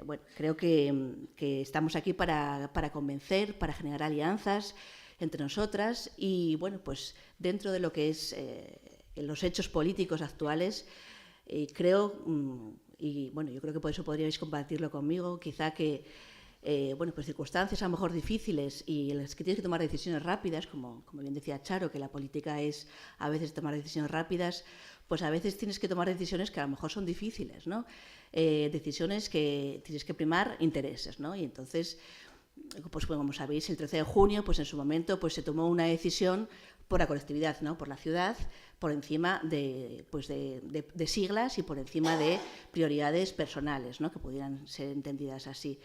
S8: bueno, creo que estamos aquí para convencer, para generar alianzas entre nosotras y bueno, pues dentro de lo que es los hechos políticos actuales, creo, y bueno, yo creo que por eso podríais compartirlo conmigo, quizá que bueno, pues circunstancias a lo mejor difíciles y en las que tienes que tomar decisiones rápidas, como bien decía Charo, que la política es a veces tomar decisiones rápidas, pues a veces tienes que tomar decisiones que a lo mejor son difíciles, ¿no? Decisiones que tienes que primar intereses, ¿no? Y entonces, pues como sabéis, el 13 de junio, pues en su momento, pues se tomó una decisión por la colectividad, ¿no? Por la ciudad, por encima de siglas y por encima de prioridades personales, ¿no? Que pudieran ser entendidas así.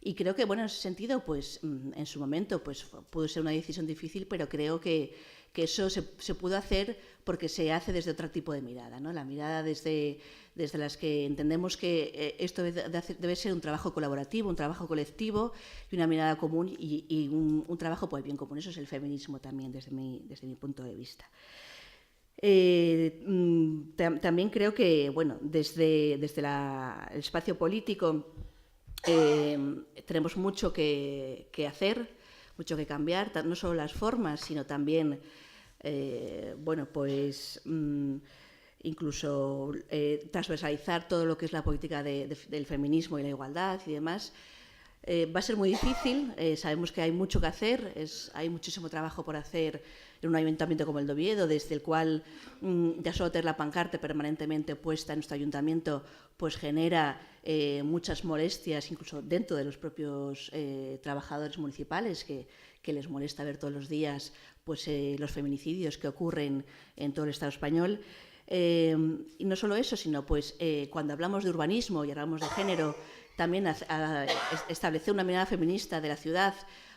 S8: Y creo que, bueno, en ese sentido, pues en su momento pues pudo ser una decisión difícil, pero creo que eso se pudo hacer porque se hace desde otro tipo de mirada, ¿no? La mirada desde las que entendemos que esto debe ser un trabajo colaborativo, un trabajo colectivo y una mirada común y un trabajo por el bien común. Eso es el feminismo también desde mi punto de vista. También creo que, bueno, desde el espacio político tenemos mucho que hacer, mucho que cambiar, no solo las formas, sino también, bueno, pues incluso transversalizar todo lo que es la política del feminismo y la igualdad y demás. Va a ser muy difícil, sabemos que hay mucho que hacer, hay muchísimo trabajo por hacer en un ayuntamiento como el de Oviedo, desde el cual ya solo tener la pancarta permanentemente puesta en nuestro ayuntamiento pues genera muchas molestias, incluso dentro de los propios trabajadores municipales, que les molesta ver todos los días pues, los feminicidios que ocurren en todo el Estado español. Y no solo eso, sino pues cuando hablamos de urbanismo y hablamos de género, también establecer una mirada feminista de la ciudad,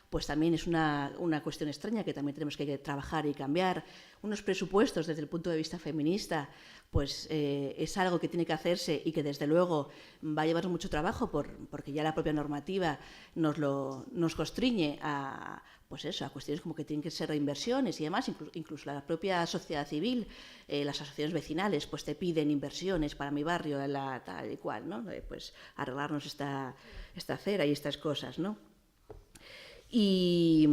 S8: pues también es una cuestión extraña que también tenemos que trabajar y cambiar. Unos presupuestos desde el punto de vista feminista, pues es algo que tiene que hacerse y que desde luego va a llevar mucho trabajo porque ya la propia normativa nos constriñe a cuestiones como que tienen que ser reinversiones y demás, incluso la propia sociedad civil, las asociaciones vecinales, pues te piden inversiones para mi barrio, tal y cual, ¿no? Pues arreglarnos esta acera y estas cosas, ¿no? Y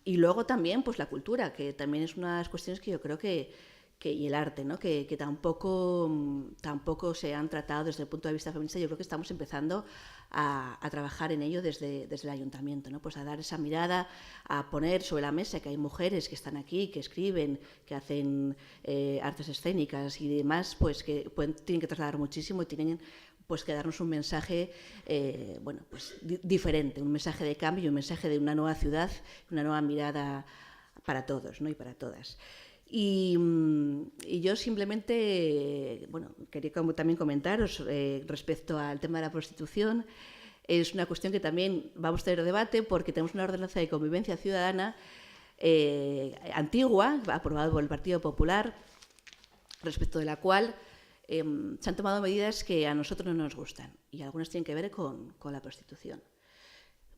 S8: luego también pues la cultura, que también es una de las cuestiones que yo creo que y el arte, ¿no? que tampoco se han tratado desde el punto de vista feminista. Yo creo que estamos empezando a trabajar en ello desde el ayuntamiento, ¿no? Pues a dar esa mirada, a poner sobre la mesa que hay mujeres que están aquí, que escriben, que hacen artes escénicas y demás, pues que tienen que trasladar muchísimo y tienen pues que darnos un mensaje bueno, pues diferente, un mensaje de cambio, un mensaje de una nueva ciudad, una nueva mirada para todos, ¿no? Y para todas. Y yo simplemente, bueno, quería también comentaros respecto al tema de la prostitución. Es una cuestión que también vamos a tener debate porque tenemos una ordenanza de convivencia ciudadana antigua, aprobada por el Partido Popular, respecto de la cual se han tomado medidas que a nosotros no nos gustan y algunas tienen que ver con la prostitución.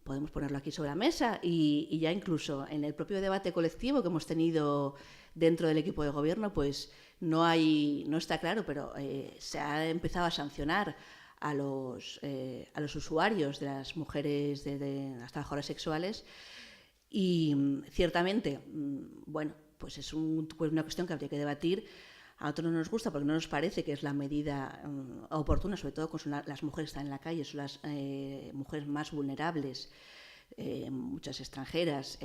S8: Podemos ponerlo aquí sobre la mesa y ya incluso en el propio debate colectivo que hemos tenido dentro del equipo de gobierno, pues no está claro, pero se ha empezado a sancionar a los usuarios de las mujeres, de las trabajadoras sexuales y ciertamente, bueno, pues es una cuestión que habría que debatir. A nosotros no nos gusta porque no nos parece que es la medida oportuna, sobre todo cuando las mujeres están en la calle, son las mujeres más vulnerables, muchas extranjeras,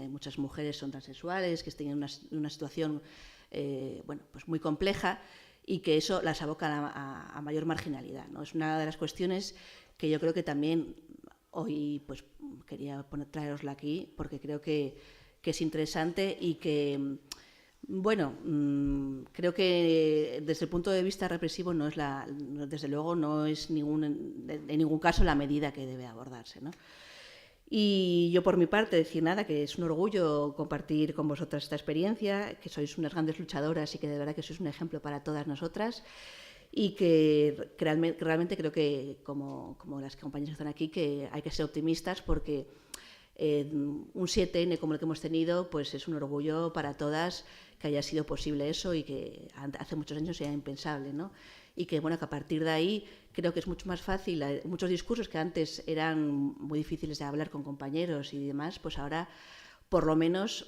S8: muchas mujeres son transexuales, que tienen una situación bueno, pues muy compleja y que eso las aboca a mayor marginalidad, ¿no? Es una de las cuestiones que yo creo que también hoy pues, quería traerosla aquí porque creo que es interesante y que bueno, creo que desde el punto de vista represivo no es desde luego no es en ningún caso la medida que debe abordarse, ¿no? Y yo por mi parte decir nada, que es un orgullo compartir con vosotras esta experiencia, que sois unas grandes luchadoras y que de verdad que sois un ejemplo para todas nosotras y que realmente creo que como las compañeras que están aquí que hay que ser optimistas porque un 7N como el que hemos tenido pues es un orgullo para todas que haya sido posible eso y que hace muchos años era impensable, ¿no? Y que, bueno, que a partir de ahí creo que es mucho más fácil, muchos discursos que antes eran muy difíciles de hablar con compañeros y demás, pues ahora por lo menos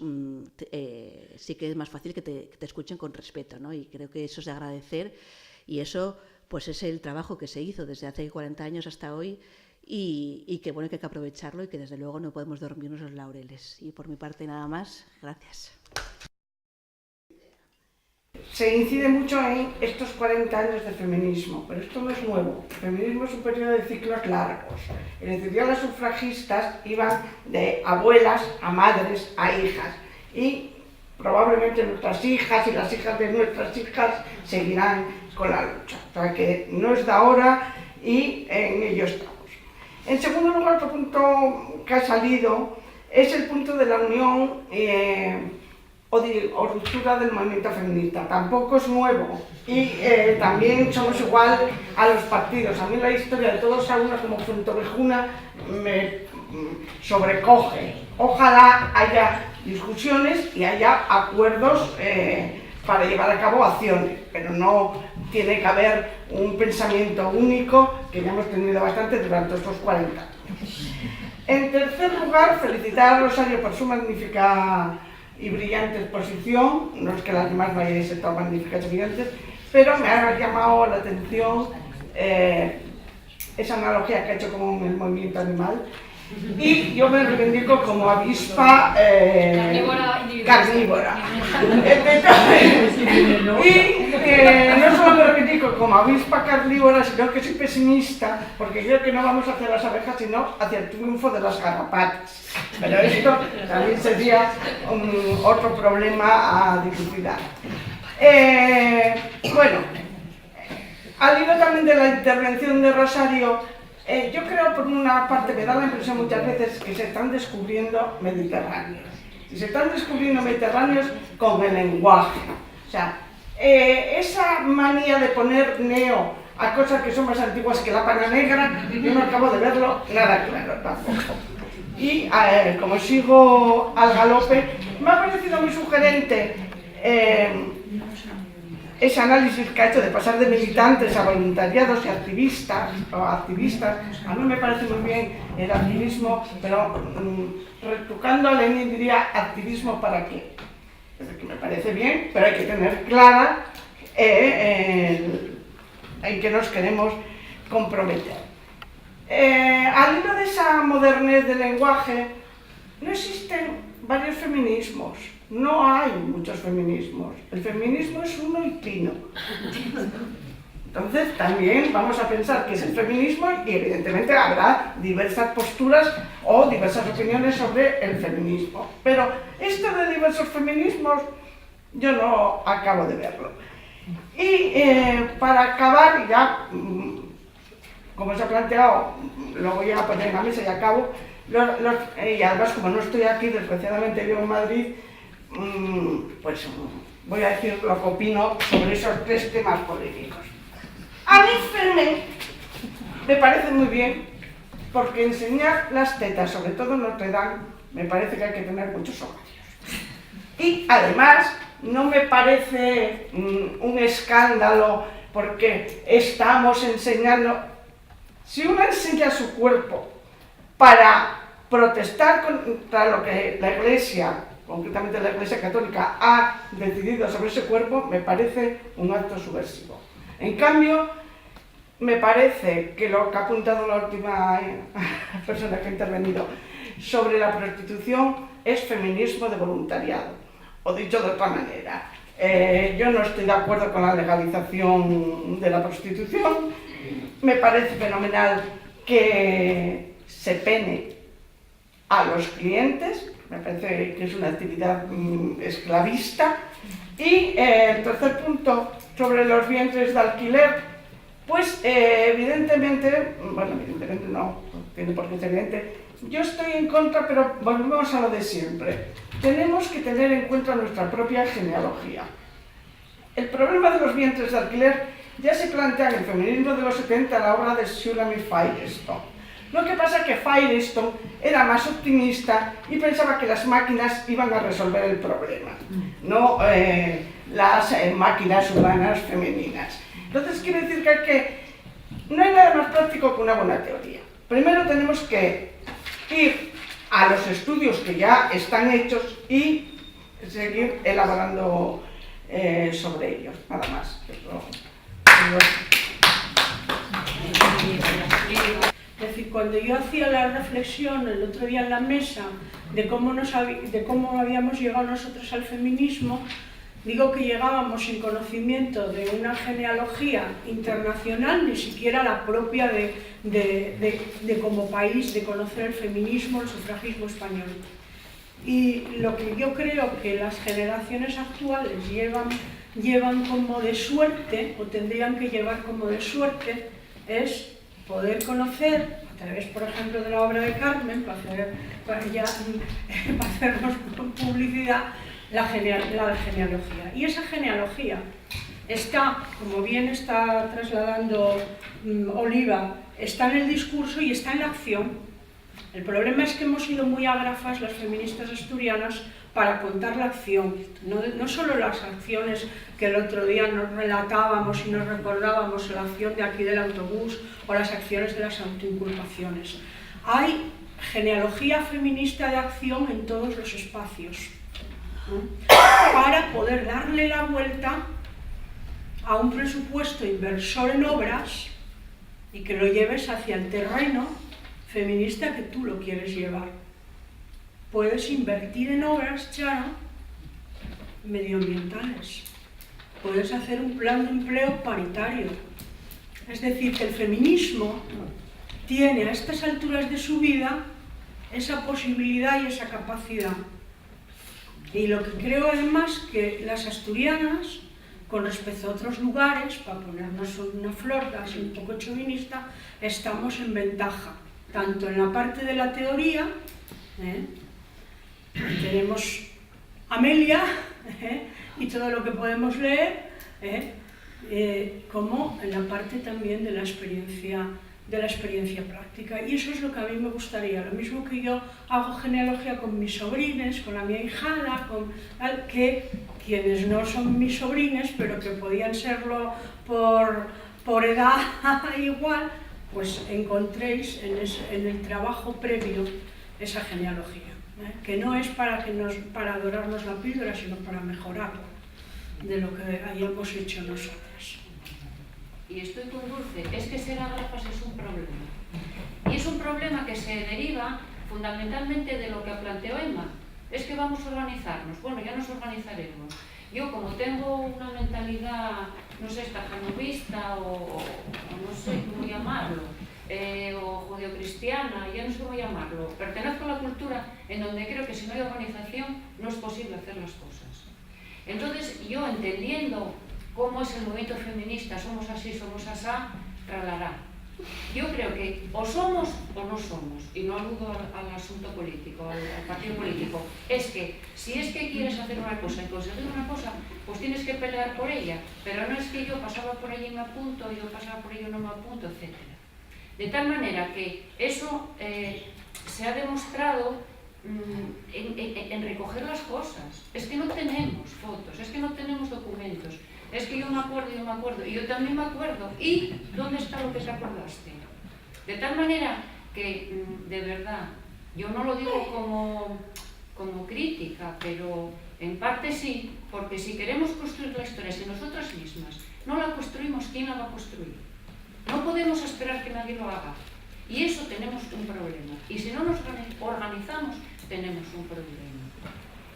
S8: sí que es más fácil que te escuchen con respeto, ¿no? Y creo que eso es de agradecer, y eso pues es el trabajo que se hizo desde hace 40 años hasta hoy, y que bueno, que hay que aprovecharlo, y que desde luego no podemos dormirnos los laureles. Y por mi parte nada más, gracias.
S9: Se incide mucho en estos 40 años de feminismo, pero esto no es nuevo. El feminismo es un periodo de ciclos largos. En el de las sufragistas iban de abuelas a madres a hijas, y probablemente nuestras hijas y las hijas de nuestras hijas seguirán con la lucha. O sea que no es de ahora, y en ello estamos. En segundo lugar, otro punto que ha salido es el punto de la unión o ruptura del movimiento feminista. Tampoco es nuevo, y también somos igual a los partidos. A mí la historia de todos a una como Fuentovejuna me sobrecoge. Ojalá haya discusiones y haya acuerdos para llevar a cabo acciones, pero no tiene que haber un pensamiento único, que ya hemos tenido bastante durante estos 40 años. En tercer lugar, felicitar a Rosario por su magnífica y brillante exposición. No es que las demás no hayáis estado magníficas y brillantes, pero me ha llamado la atención esa analogía que ha hecho con el movimiento animal, y yo me reivindico como avispa carnívora. Y no solo me reivindico como avispa carnívora, sino que soy pesimista, porque creo que no vamos hacia las abejas, sino hacia el triunfo de las garrapatas. Pero esto también sería otro problema a dilucidar. Bueno, al hilo también de la intervención de Rosario, yo creo, por una parte, me da la impresión muchas veces que se están descubriendo mediterráneos. Y se están descubriendo mediterráneos con el lenguaje. O sea, esa manía de poner neo a cosas que son más antiguas que la pana negra, yo no acabo de verlo nada claro tampoco. Y como sigo al galope, me ha parecido muy sugerente ese análisis que ha hecho de pasar de militantes a voluntariados y activistas. A mí me parece muy bien el activismo, pero retocando a Lenin diría activismo para qué. Es decir, que me parece bien, pero hay que tener clara en qué nos queremos comprometer. Al hilo de esa modernez del lenguaje, no existen varios feminismos. No hay muchos feminismos. El feminismo es uno y pino. Entonces también vamos a pensar qué es el feminismo, y evidentemente habrá diversas posturas o diversas opiniones sobre el feminismo. Pero esto de diversos feminismos yo no acabo de verlo. Y para acabar, ya como se ha planteado, lo voy a poner en la mesa y acabo. Y además, como no estoy aquí, desgraciadamente vivo en Madrid, pues voy a decir lo que opino sobre esos tres temas polémicos. A mí Fermín me parece muy bien, porque enseñar las tetas, sobre todo en Notre Dame, me parece que hay que tener muchos ovarios. Y además no me parece un escándalo, porque estamos enseñando. Si uno enseña su cuerpo para protestar contra lo que la Iglesia, concretamente la Iglesia Católica, ha decidido sobre ese cuerpo, me parece un acto subversivo. En cambio, me parece que lo que ha apuntado la última persona que ha intervenido sobre la prostitución es feminismo de voluntariado, o dicho de otra manera. Yo no estoy de acuerdo con la legalización de la prostitución. Me parece fenomenal que se pene a los clientes, me parece que es una actividad esclavista. Y el tercer punto, sobre los vientres de alquiler, pues evidentemente no tiene por qué ser evidente, yo estoy en contra, pero volvemos a lo de siempre. Tenemos que tener en cuenta nuestra propia genealogía. El problema de los vientres de alquiler ya se plantea en el feminismo de los 70 en la obra de Shulamit Firestone. Lo que pasa es que Firestone era más optimista y pensaba que las máquinas iban a resolver el problema, no las máquinas humanas femeninas. Entonces quiere decir que no hay nada más práctico que una buena teoría. Primero tenemos que ir a los estudios que ya están hechos y seguir elaborando sobre ellos, nada más.
S10: Es decir, cuando yo hacía la reflexión el otro día en la mesa de cómo habíamos llegado nosotros al feminismo, digo que llegábamos sin conocimiento de una genealogía internacional, ni siquiera la propia de como país, de conocer el feminismo, el sufragismo español. Y lo que yo creo que las generaciones actuales llevan como de suerte, o tendrían que llevar como de suerte, es poder conocer, a través, por ejemplo, de la obra de Carmen, para hacernos publicidad, la genealogía. Y esa genealogía está, como bien está trasladando Oliva, está en el discurso y está en la acción. El problema es que hemos sido muy ágrafas las feministas asturianas para contar la acción, no solo las acciones que el otro día nos relatábamos y nos recordábamos, la acción de aquí del autobús o las acciones de las autoinculpaciones. Hay genealogía feminista de acción en todos los espacios, para poder darle la vuelta a un presupuesto inversor en obras y que lo lleves hacia el terreno feminista que tú lo quieres llevar. Puedes invertir en obras, Charo, medioambientales. Puedes hacer un plan de empleo paritario. Es decir, que el feminismo tiene a estas alturas de su vida esa posibilidad y esa capacidad. Y lo que creo además que las asturianas, con respecto a otros lugares, para ponernos una flor así un poco chauvinista, estamos en ventaja, tanto en la parte de la teoría, tenemos Amelia y todo lo que podemos leer, como en la parte también de la experiencia práctica. Y eso es lo que a mí me gustaría, lo mismo que yo hago genealogía con mis sobrines, con la mía hijada, que quienes no son mis sobrines, pero que podían serlo por edad igual, pues encontréis en el trabajo previo esa genealogía, que no es para dorarnos la píldora, sino para mejorar de lo que hayamos hecho nosotras.
S11: Y estoy con Dulce, es que ser ágrafas es un problema. Y es un problema que se deriva fundamentalmente de lo que planteó Emma. Es que vamos a organizarnos. Bueno, ya nos organizaremos. Yo, como tengo una mentalidad, no sé, estajanovista o no sé cómo llamarlo, o judeocristiana, ya no sé cómo llamarlo, pertenezco a la cultura en donde creo que si no hay organización no es posible hacer las cosas. Entonces, yo entendiendo cómo es el movimiento feminista, somos así, somos asá, tralará. Yo creo que o somos o no somos, y no aludo al asunto político, al partido político, es que si es que quieres hacer una cosa y conseguir una cosa, pues tienes que pelear por ella, pero no es que yo pasaba por ella y me apunto, yo pasaba por ella y no me apunto, etc. De tal manera que eso se ha demostrado en recoger las cosas. Es que no tenemos fotos, es que no tenemos documentos. Es que yo me acuerdo, y yo también me acuerdo. ¿Y dónde está lo que te acordaste? De tal manera que, de verdad, yo no lo digo como crítica, pero en parte sí, porque si queremos construir la historia, si nosotras mismas no la construimos, ¿quién la va a construir? No podemos esperar que nadie lo haga. Y eso tenemos un problema. Y si no nos organizamos, tenemos un problema.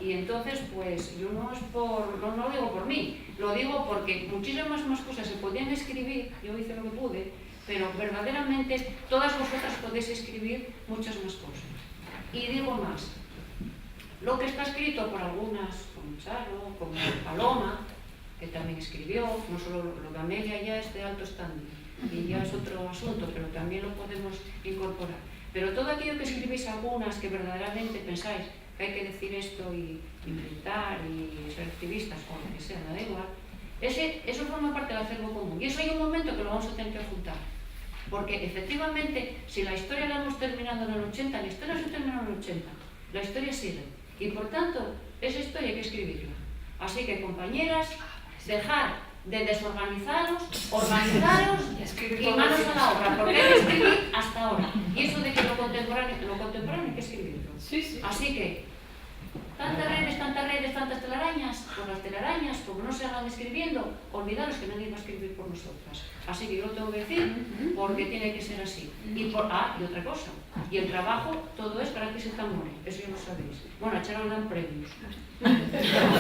S11: Y entonces, pues, yo no lo digo por mí, lo digo porque muchísimas más cosas se podían escribir, yo hice lo que pude, pero verdaderamente todas vosotras podéis escribir muchas más cosas. Y digo más, lo que está escrito por algunas, como Charo, como Paloma, que también escribió, no solo lo de Amelia ya es de alto standing, y ya es otro asunto, pero también lo podemos incorporar. Pero todo aquello que escribís algunas que verdaderamente pensáis que hay que decir esto y militar y ser activistas o lo que sea, da igual, eso forma parte del acervo común. Y eso hay un momento que lo vamos a tener que juntar. Porque efectivamente, si la historia la hemos terminado en el 80, la historia se terminó en el 80, la historia sigue. Y por tanto, esa historia hay que escribirla. Así que, compañeras, dejar de desorganizaros, organizaros y manos a la obra, porque hay que escribir hasta ahora. Y eso de que lo contemporáneo hay que escribirlo.
S4: Sí, sí.
S11: Así que, tantas redes, tantas telarañas, pues las telarañas, como no se hagan escribiendo, olvidaros que nadie va a escribir por nosotras. Así que yo lo tengo que decir porque tiene que ser así. Y otra cosa, y el trabajo, todo es gratis et amore, eso ya lo sabéis. Bueno, a Charo le dan premios.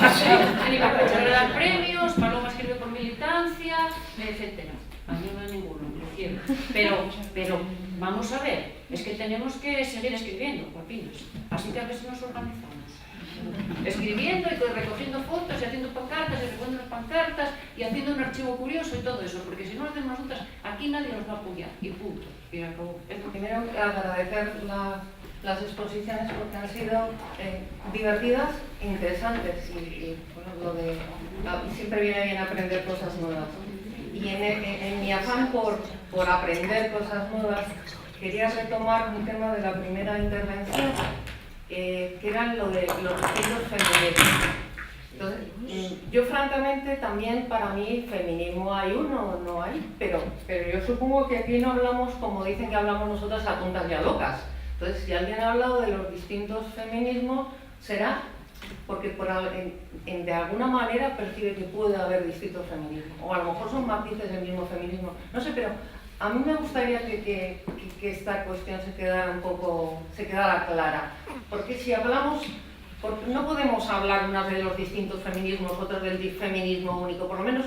S11: A Charo le dan premios, Paloma escribe por militancia, etc. A mí no hay ninguno, lo quiero. Pero vamos a ver, es que tenemos que seguir escribiendo, Guapinas. Así que a ver si nos organizamos. Escribiendo y recogiendo fotos y haciendo pancartas y recogiendo las pancartas y haciendo un archivo curioso y todo eso, porque si no lo hacemos nosotras, aquí nadie nos va a apoyar y punto. Y acabó.
S12: Primero agradecer las exposiciones porque han sido divertidas e interesantes y bueno, siempre viene bien aprender cosas nuevas. Y en mi afán por aprender cosas nuevas, quería retomar un tema de la primera intervención, que eran lo de los distintos feminismos. Entonces, yo francamente también, para mí, feminismo hay uno o no hay, pero yo supongo que aquí no hablamos como dicen que hablamos nosotras a tontas y a locas. Entonces, si alguien ha hablado de los distintos feminismos, será porque de alguna manera percibe que puede haber distintos feminismos, o a lo mejor son matices del mismo feminismo, no sé, pero a mí me gustaría que esta cuestión se quedara clara, porque si hablamos, no podemos hablar unas de los distintos feminismos, otras del feminismo único, por lo menos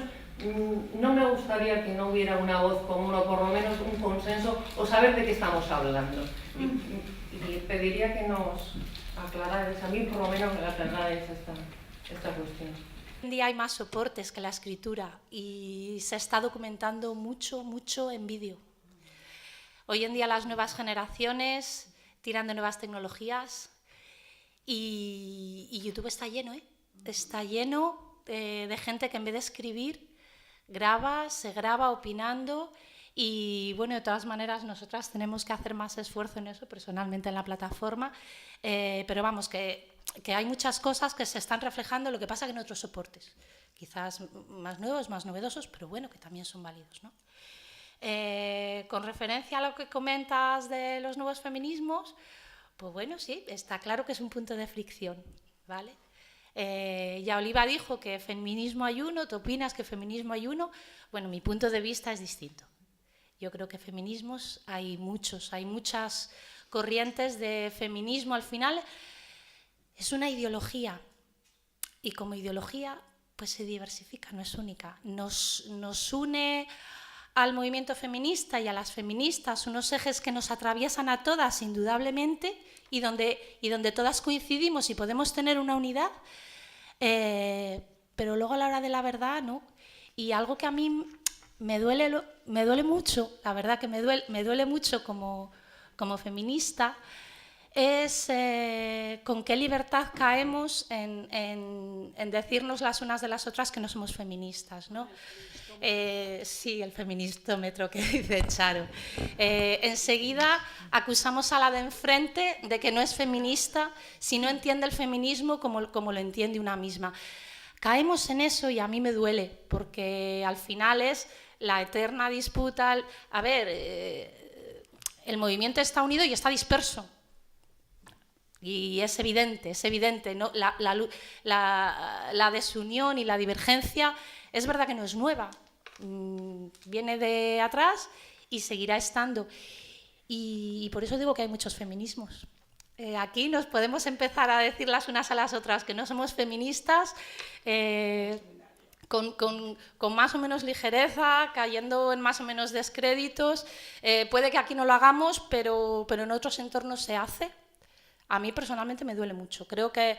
S12: no me gustaría que no hubiera una voz común o por lo menos un consenso o saber de qué estamos hablando. Y pediría que nos aclararais, a mí por lo menos me aclararais esta cuestión.
S7: Hoy en día hay más soportes que la escritura y se está documentando mucho en vídeo. Hoy en día las nuevas generaciones tiran de nuevas tecnologías y YouTube está lleno, está lleno de gente que en vez de escribir se graba opinando. Y bueno, de todas maneras, nosotras tenemos que hacer más esfuerzo en eso, personalmente en la plataforma, pero vamos, que hay muchas cosas que se están reflejando, lo que pasa que en otros soportes, quizás más nuevos, más novedosos, pero bueno, que también son válidos, ¿no? Con referencia a lo que comentas de los nuevos feminismos, pues bueno, sí, está claro que es un punto de fricción, ¿vale? Ya Oliva dijo que feminismo hay uno, ¿tú opinas que feminismo hay uno? Bueno, mi punto de vista es distinto. Yo creo que feminismos hay muchos, hay muchas corrientes de feminismo. Al final es una ideología y como ideología pues se diversifica, no es única. Nos une al movimiento feminista y a las feministas unos ejes que nos atraviesan a todas indudablemente y donde todas coincidimos y podemos tener una unidad, pero luego a la hora de la verdad no. Y algo que a mí me duele mucho, la verdad que me duele mucho como feminista, es con qué libertad caemos en decirnos las unas de las otras que no somos feministas, ¿no? Sí, el feministómetro que dice Charo. Enseguida acusamos a la de enfrente de que no es feminista si no entiende el feminismo como lo entiende una misma. Caemos en eso y a mí me duele, porque al final es la eterna disputa. A ver, el movimiento está unido y está disperso. Y es evidente, ¿no? La desunión y la divergencia es verdad que no es nueva. Viene de atrás y seguirá estando. Y por eso digo que hay muchos feminismos. Aquí nos podemos empezar a decir las unas a las otras que no somos feministas, con más o menos ligereza, cayendo en más o menos descréditos. Puede que aquí no lo hagamos, pero en otros entornos se hace. A mí personalmente me duele mucho. Creo que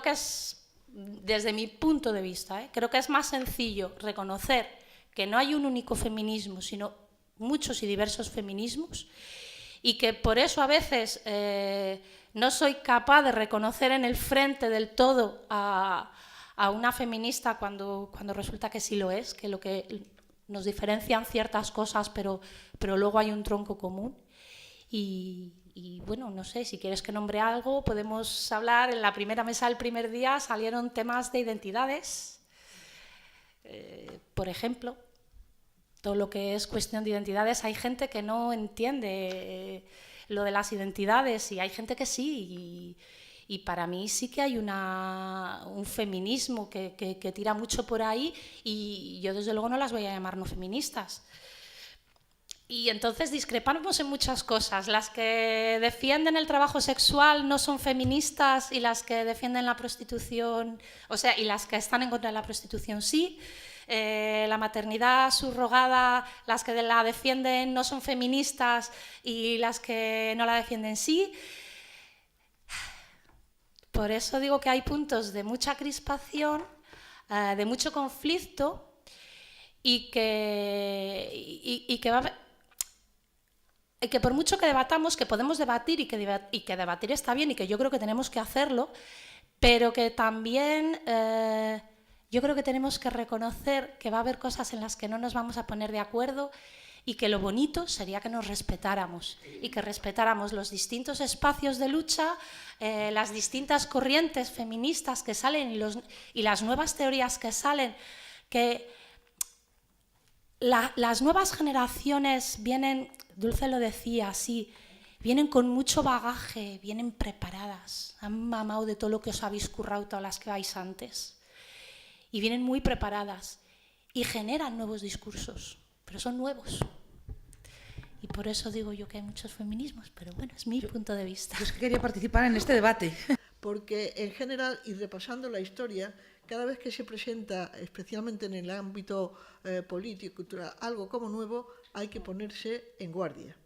S7: es, desde mi punto de vista, creo que es más sencillo reconocer que no hay un único feminismo, sino muchos y diversos feminismos, y que por eso a veces no soy capaz de reconocer en el frente del todo a una feminista cuando resulta que sí lo es, que lo que nos diferencian ciertas cosas, pero luego hay un tronco común. Y bueno, no sé, si quieres que nombre algo, podemos hablar. En la primera mesa del primer día salieron temas de identidades, por ejemplo, todo lo que es cuestión de identidades, hay gente que no entiende lo de las identidades y hay gente que sí. Y para mí sí que hay un feminismo que tira mucho por ahí y yo desde luego no las voy a llamar no feministas. Y entonces discrepamos en muchas cosas. Las que defienden el trabajo sexual no son feministas y las que defienden la prostitución, o sea, y las que están en contra de la prostitución sí. La maternidad subrogada, las que la defienden no son feministas y las que no la defienden sí. Por eso digo que hay puntos de mucha crispación, de mucho conflicto y que por mucho que debatamos, que podemos debatir y que debatir está bien y que yo creo que tenemos que hacerlo, pero que también yo creo que tenemos que reconocer que va a haber cosas en las que no nos vamos a poner de acuerdo y que lo bonito sería que nos respetáramos y que respetáramos los distintos espacios de lucha, las distintas corrientes feministas que salen y las nuevas teorías que salen, que las nuevas generaciones vienen, Dulce lo decía, sí, vienen con mucho bagaje, vienen preparadas, han mamado de todo lo que os habéis currado todas las que vais antes y vienen muy preparadas y generan nuevos discursos, pero son nuevos. Y por eso digo yo que hay muchos feminismos, pero bueno, es mi punto de vista.
S5: Yo es que quería participar en este debate.
S2: Porque en general, y repasando la historia, cada vez que se presenta, especialmente en el ámbito político, cultural, algo como nuevo, hay que ponerse en guardia.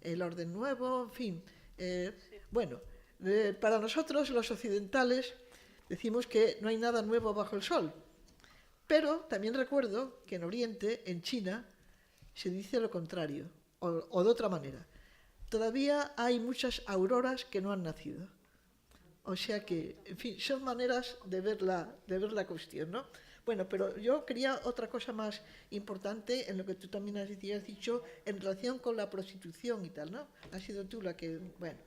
S2: El orden nuevo, en fin. Bueno, para nosotros, los occidentales, decimos que no hay nada nuevo bajo el sol. Pero también recuerdo que en Oriente, en China, se dice lo contrario, o de otra manera. Todavía hay muchas auroras que no han nacido. O sea que, en fin, son maneras de ver la cuestión, ¿no? Bueno, pero yo quería otra cosa más importante en lo que tú también has dicho en relación con la prostitución y tal, ¿no? Has sido tú la que, bueno,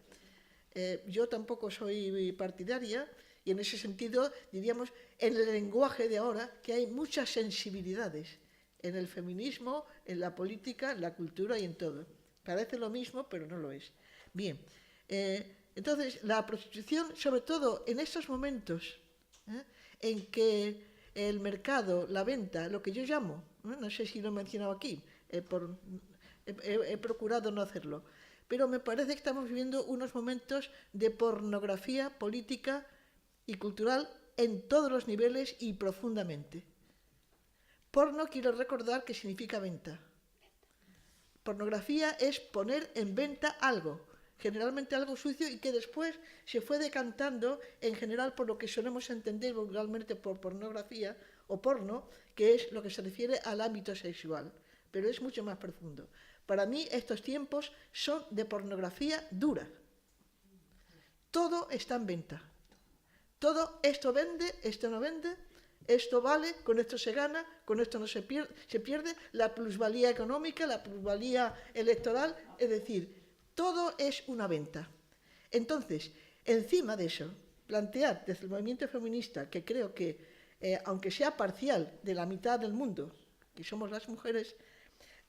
S2: yo tampoco soy partidaria y en ese sentido diríamos en el lenguaje de ahora que hay muchas sensibilidades en el feminismo, en la política, en la cultura y en todo. Parece lo mismo, pero no lo es. Bien, entonces la prostitución, sobre todo en estos momentos en que el mercado, la venta, lo que yo llamo, no sé si lo he mencionado aquí, he procurado no hacerlo, pero me parece que estamos viviendo unos momentos de pornografía política y cultural en todos los niveles y profundamente. Porno, quiero recordar que significa venta. Pornografía es poner en venta algo, generalmente algo sucio y que después se fue decantando en general por lo que solemos entender vulgarmente por pornografía o porno, que es lo que se refiere al ámbito sexual, pero es mucho más profundo. Para mí estos tiempos son de pornografía dura. Todo está en venta. Todo, esto vende, esto no vende, esto vale, con esto se gana, con esto no se pierde, la plusvalía económica, la plusvalía electoral, es decir, todo es una venta. Entonces, encima de eso, plantear desde el movimiento feminista, que creo que, aunque sea parcial de la mitad del mundo, que somos las mujeres,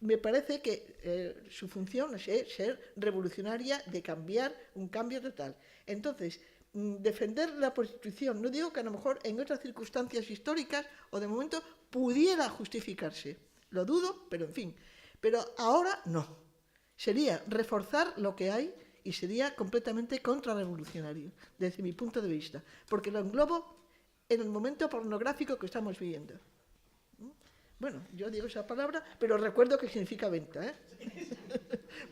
S2: me parece que su función es ser revolucionaria, de cambiar, un cambio total. Entonces, defender la prostitución, no digo que a lo mejor en otras circunstancias históricas o de momento pudiera justificarse, lo dudo, pero en fin, pero ahora no, sería reforzar lo que hay y sería completamente contrarrevolucionario desde mi punto de vista, porque lo englobo en el momento pornográfico que estamos viviendo. Bueno, yo digo esa palabra, pero recuerdo que significa venta,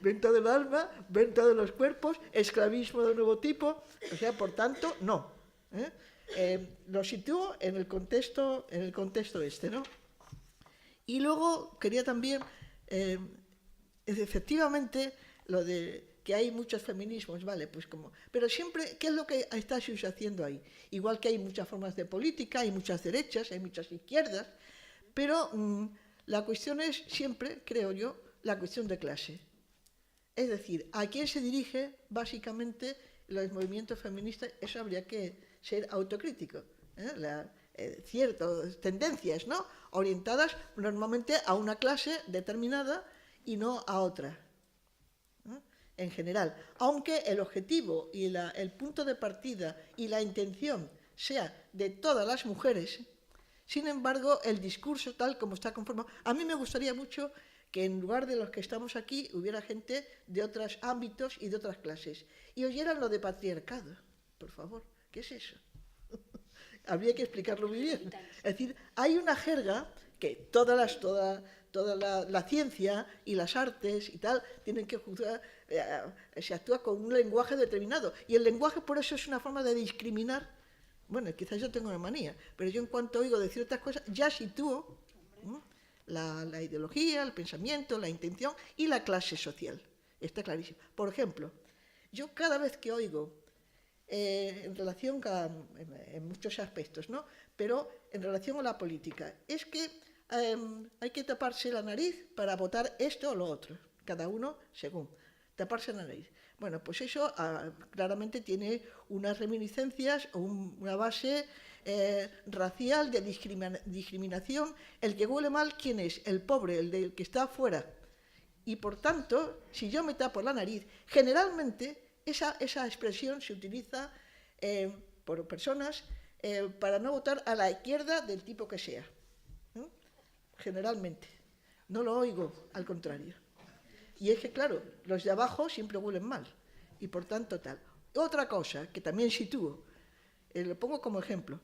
S2: venta del alma, venta de los cuerpos, esclavismo de nuevo tipo, o sea, por tanto, no. Lo sitúo en el contexto este, ¿no? Y luego quería también, efectivamente, lo de que hay muchos feminismos, vale, pues como, pero siempre, ¿qué es lo que está haciendo ahí? Igual que hay muchas formas de política, hay muchas derechas, hay muchas izquierdas, pero la cuestión es siempre, creo yo, la cuestión de clase. Es decir, ¿a quién se dirige básicamente los movimientos feministas? Eso habría que ser autocrítico. ciertas tendencias, ¿no? Orientadas normalmente a una clase determinada y no a otra, ¿no? En general, aunque el objetivo y el punto de partida y la intención sea de todas las mujeres, sin embargo, el discurso tal como está conformado, a mí me gustaría mucho que en lugar de los que estamos aquí hubiera gente de otros ámbitos y de otras clases y oyeran lo de patriarcado, por favor, ¿qué es eso? Habría que explicarlo muy bien. Es decir, hay una jerga que toda la ciencia y las artes y tal tienen que juzgar, se actúa con un lenguaje determinado. Y el lenguaje por eso es una forma de discriminar. Bueno, quizás yo tengo una manía, pero yo en cuanto oigo de ciertas cosas ya sitúo la ideología, el pensamiento, la intención y la clase social. Está clarísimo. Por ejemplo, yo cada vez que oigo en relación en muchos aspectos, ¿no? Pero en relación a la política, es que hay que taparse la nariz para votar esto o lo otro, cada uno según, taparse la nariz. Bueno, pues eso claramente tiene unas reminiscencias o una base racial de discriminación. El que huele mal, ¿quién es? El pobre, el que está afuera. Y por tanto, si yo me tapo la nariz, generalmente esa expresión se utiliza por personas para no votar a la izquierda del tipo que sea, ¿no? Generalmente. No lo oigo, al contrario. Y es que, claro, los de abajo siempre huelen mal. Y por tanto, tal. Otra cosa que también sitúo, lo pongo como ejemplo.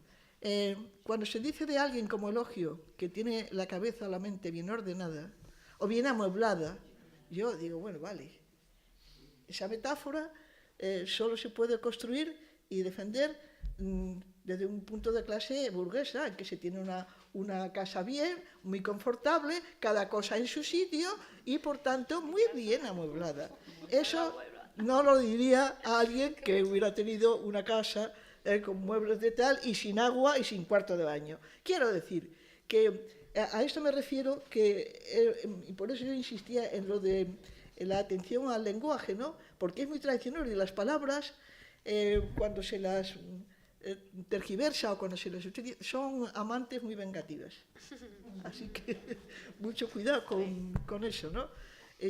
S2: Cuando se dice de alguien como elogio, que tiene la cabeza o la mente bien ordenada, o bien amueblada, yo digo, bueno, vale. Esa metáfora solo se puede construir y defender desde un punto de clase burguesa, en que se tiene una casa bien, muy confortable, cada cosa en su sitio y por tanto muy bien amueblada. Eso no lo diría a alguien que hubiera tenido una casa con muebles de tal y sin agua y sin cuarto de baño. Quiero decir que a esto me refiero y por eso yo insistía en lo de la atención al lenguaje, ¿no? Porque es muy tradicional y las palabras, cuando se las tergiversa o cuando se las utiliza, son amantes muy vengativas. Así que mucho cuidado con eso, ¿no?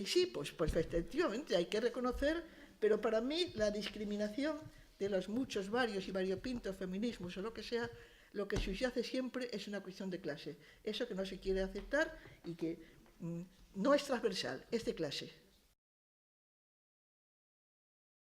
S2: Sí, pues efectivamente hay que reconocer, pero para mí la discriminación de los muchos, varios y variopintos feminismos o lo que sea, lo que subyace siempre es una cuestión de clase. Eso que no se quiere aceptar y que no es transversal, es de clase.